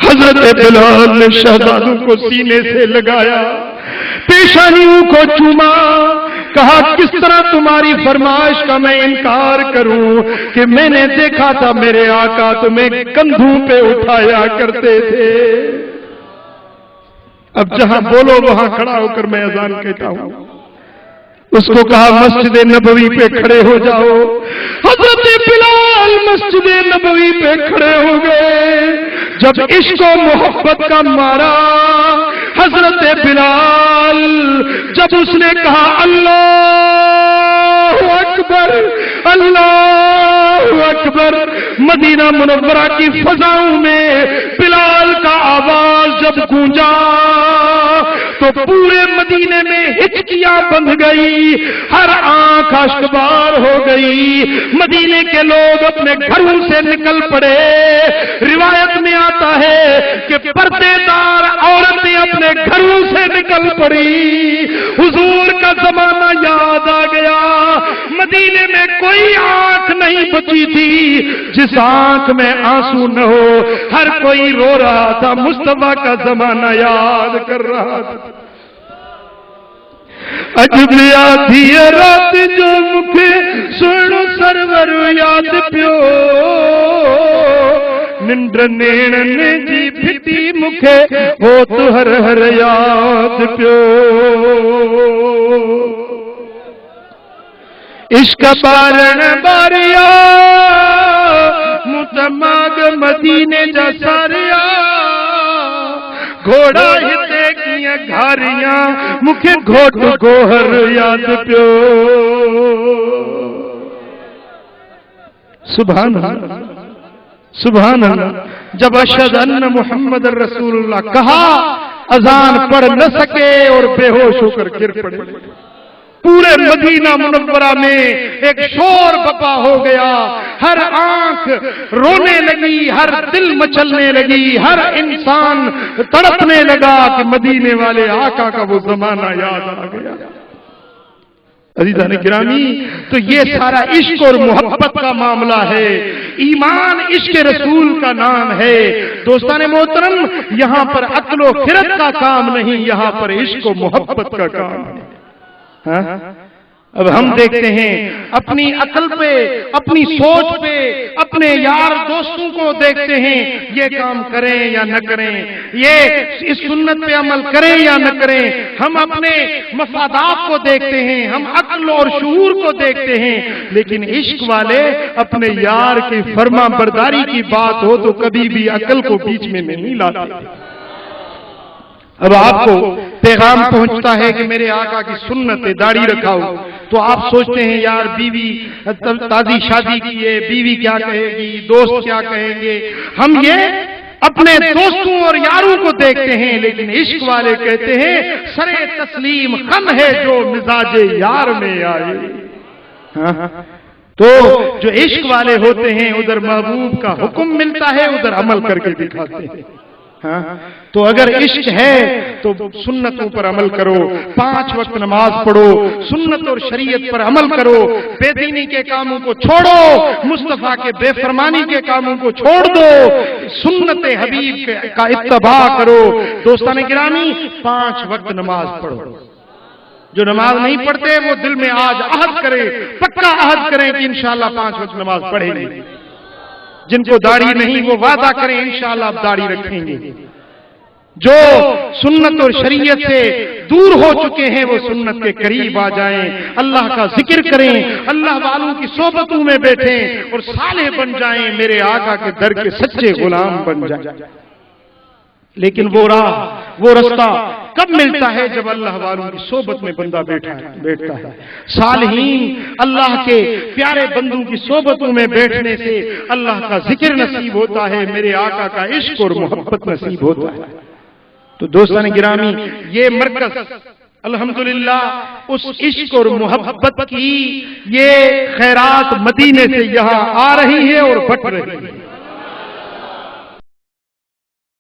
حضرت بلال نے شہزادوں کو سینے سے لگایا، پیشانیوں کو چوما، کہا کس طرح تمہاری فرمائش کا میں انکار کروں کہ میں نے دیکھا تھا میرے آقا تمہیں کندھوں پہ اٹھایا کرتے تھے۔ اب جہاں بولو وہاں کھڑا ہو کر میں اذان کہتا ہوں۔ اس کو کہا مسجد نبوی پہ کھڑے ہو جاؤ۔ حضرت بلال مسجد نبوی پہ کھڑے ہو گئے۔ جب عشق و محبت کا مارا حضرت بلال، جب اس نے کہا اللہ اللہ اکبر۔ مدینہ منورہ کی فضاؤں میں بلال کا آواز جب گونجا تو پورے مدینے میں ہچکیاں بندھ گئی، ہر آنکھ اشکبار ہو گئی، مدینے کے لوگ اپنے گھروں سے نکل پڑے۔ روایت میں آتا ہے کہ پردے دار عورتیں اپنے گھروں سے نکل پڑی، حضور کا زمانہ یاد آ گیا۔ مدینے میں کوئی آنکھ نہیں بچی تھی جس آنکھ میں آنسو نہ ہو، ہر کوئی رو رہا تھا، مصطفیٰ کا زمانہ یاد کر رہا تھا۔ عجب آدھی رات جو مکھے سنو سرور یاد پیو، ننڈر نیڑنے جی پھٹی مکھے ہو تو ہر ہر یاد پیو۔ عشق بارن باریا متماغ مدینے جا ساریا، گھوڑا ہتے کیاں گھاریاں مکھے گھوٹ گوہر یاد پیو۔ سبحان اللہ سبحان اللہ۔ جب اشہد ان محمد رسول اللہ کہا، اذان پڑھ نہ سکے اور بے ہوش ہو کر گر پڑے۔ پورے مدینہ منورہ میں ایک شور بپا ہو گیا، ہر آنکھ رونے لگی، ہر دل مچلنے لگی، ہر انسان تڑپنے لگا کہ مدینے والے آقا کا وہ زمانہ یاد آ گیا۔ عزیزان گرامی، تو یہ سارا عشق اور محبت کا معاملہ ہے، ایمان عشق رسول کا نام ہے۔ دوستان محترم، یہاں پر عقل و خرد کا کام نہیں، یہاں پر عشق و محبت کا کام ہے۔ اب ہم دیکھتے ہیں اپنی عقل پہ، اپنی سوچ پہ، اپنے یار دوستوں کو دیکھتے ہیں، یہ کام کریں یا نہ کریں، یہ اس سنت پہ عمل کریں یا نہ کریں۔ ہم اپنے مفادات کو دیکھتے ہیں، ہم عقل اور شعور کو دیکھتے ہیں، لیکن عشق والے اپنے یار کی فرما برداری کی بات ہو تو کبھی بھی عقل کو بیچ میں نہیں لاتے۔ اب آپ کو پیغام پہنچتا ہے کہ میرے آقا کی سنت ہے، داڑھی رکھاؤ، تو آپ سوچتے ہیں یار بیوی تازی شادی کی ہے، بیوی کیا کہے گی، دوست کیا کہیں گے۔ ہم یہ اپنے دوستوں اور یاروں کو دیکھتے ہیں، لیکن عشق والے کہتے ہیں سرے تسلیم خم ہے جو مزاج یار میں آئے۔ تو جو عشق والے ہوتے ہیں ادھر محبوب کا حکم ملتا ہے، ادھر عمل کر کے دکھاتے ہیں۔ تو اگر عشق ہے تو سنتوں پر عمل کرو، 5 وقت نماز پڑھو، سنت اور شریعت پر عمل کرو، بے دینی کے کاموں کو چھوڑو، مصطفیٰ کے بے فرمانی کے کاموں کو چھوڑ دو، سنت حبیب کا اتباع کرو۔ دوستان گرامی، 5 وقت نماز پڑھو۔ جو نماز نہیں پڑھتے وہ دل میں آج عہد کریں، پکا عہد کریں کہ انشاءاللہ 5 وقت نماز پڑھیں گے۔ جن کو داڑھی نہیں وہ وعدہ کریں انشاءاللہ آپ داڑھی رکھیں گے۔ جو سنت اور شریعت سے دور ہو چکے ہیں وہ سنت کے قریب آ جائیں، اللہ کا ذکر کریں، اللہ والوں کی صحبتوں میں بیٹھیں اور صالح بن جائیں، میرے آقا کے در کے سچے غلام بن جائیں۔ لیکن وہ راہ، وہ رستہ کب ملتا ہے؟ جب اللہ والوں کی صحبت میں بندہ بیٹھتا ہے۔ صالحین اللہ کے پیارے بندوں کی صحبتوں میں بیٹھنے سے اللہ کا ذکر نصیب ہوتا ہے، میرے آقا کا عشق اور محبت نصیب ہوتا ہے۔ تو دوستان گرامی، یہ مرکز الحمدللہ اس عشق اور محبت کی یہ خیرات مدینے سے یہاں آ رہی ہے اور بٹ رہی ہے۔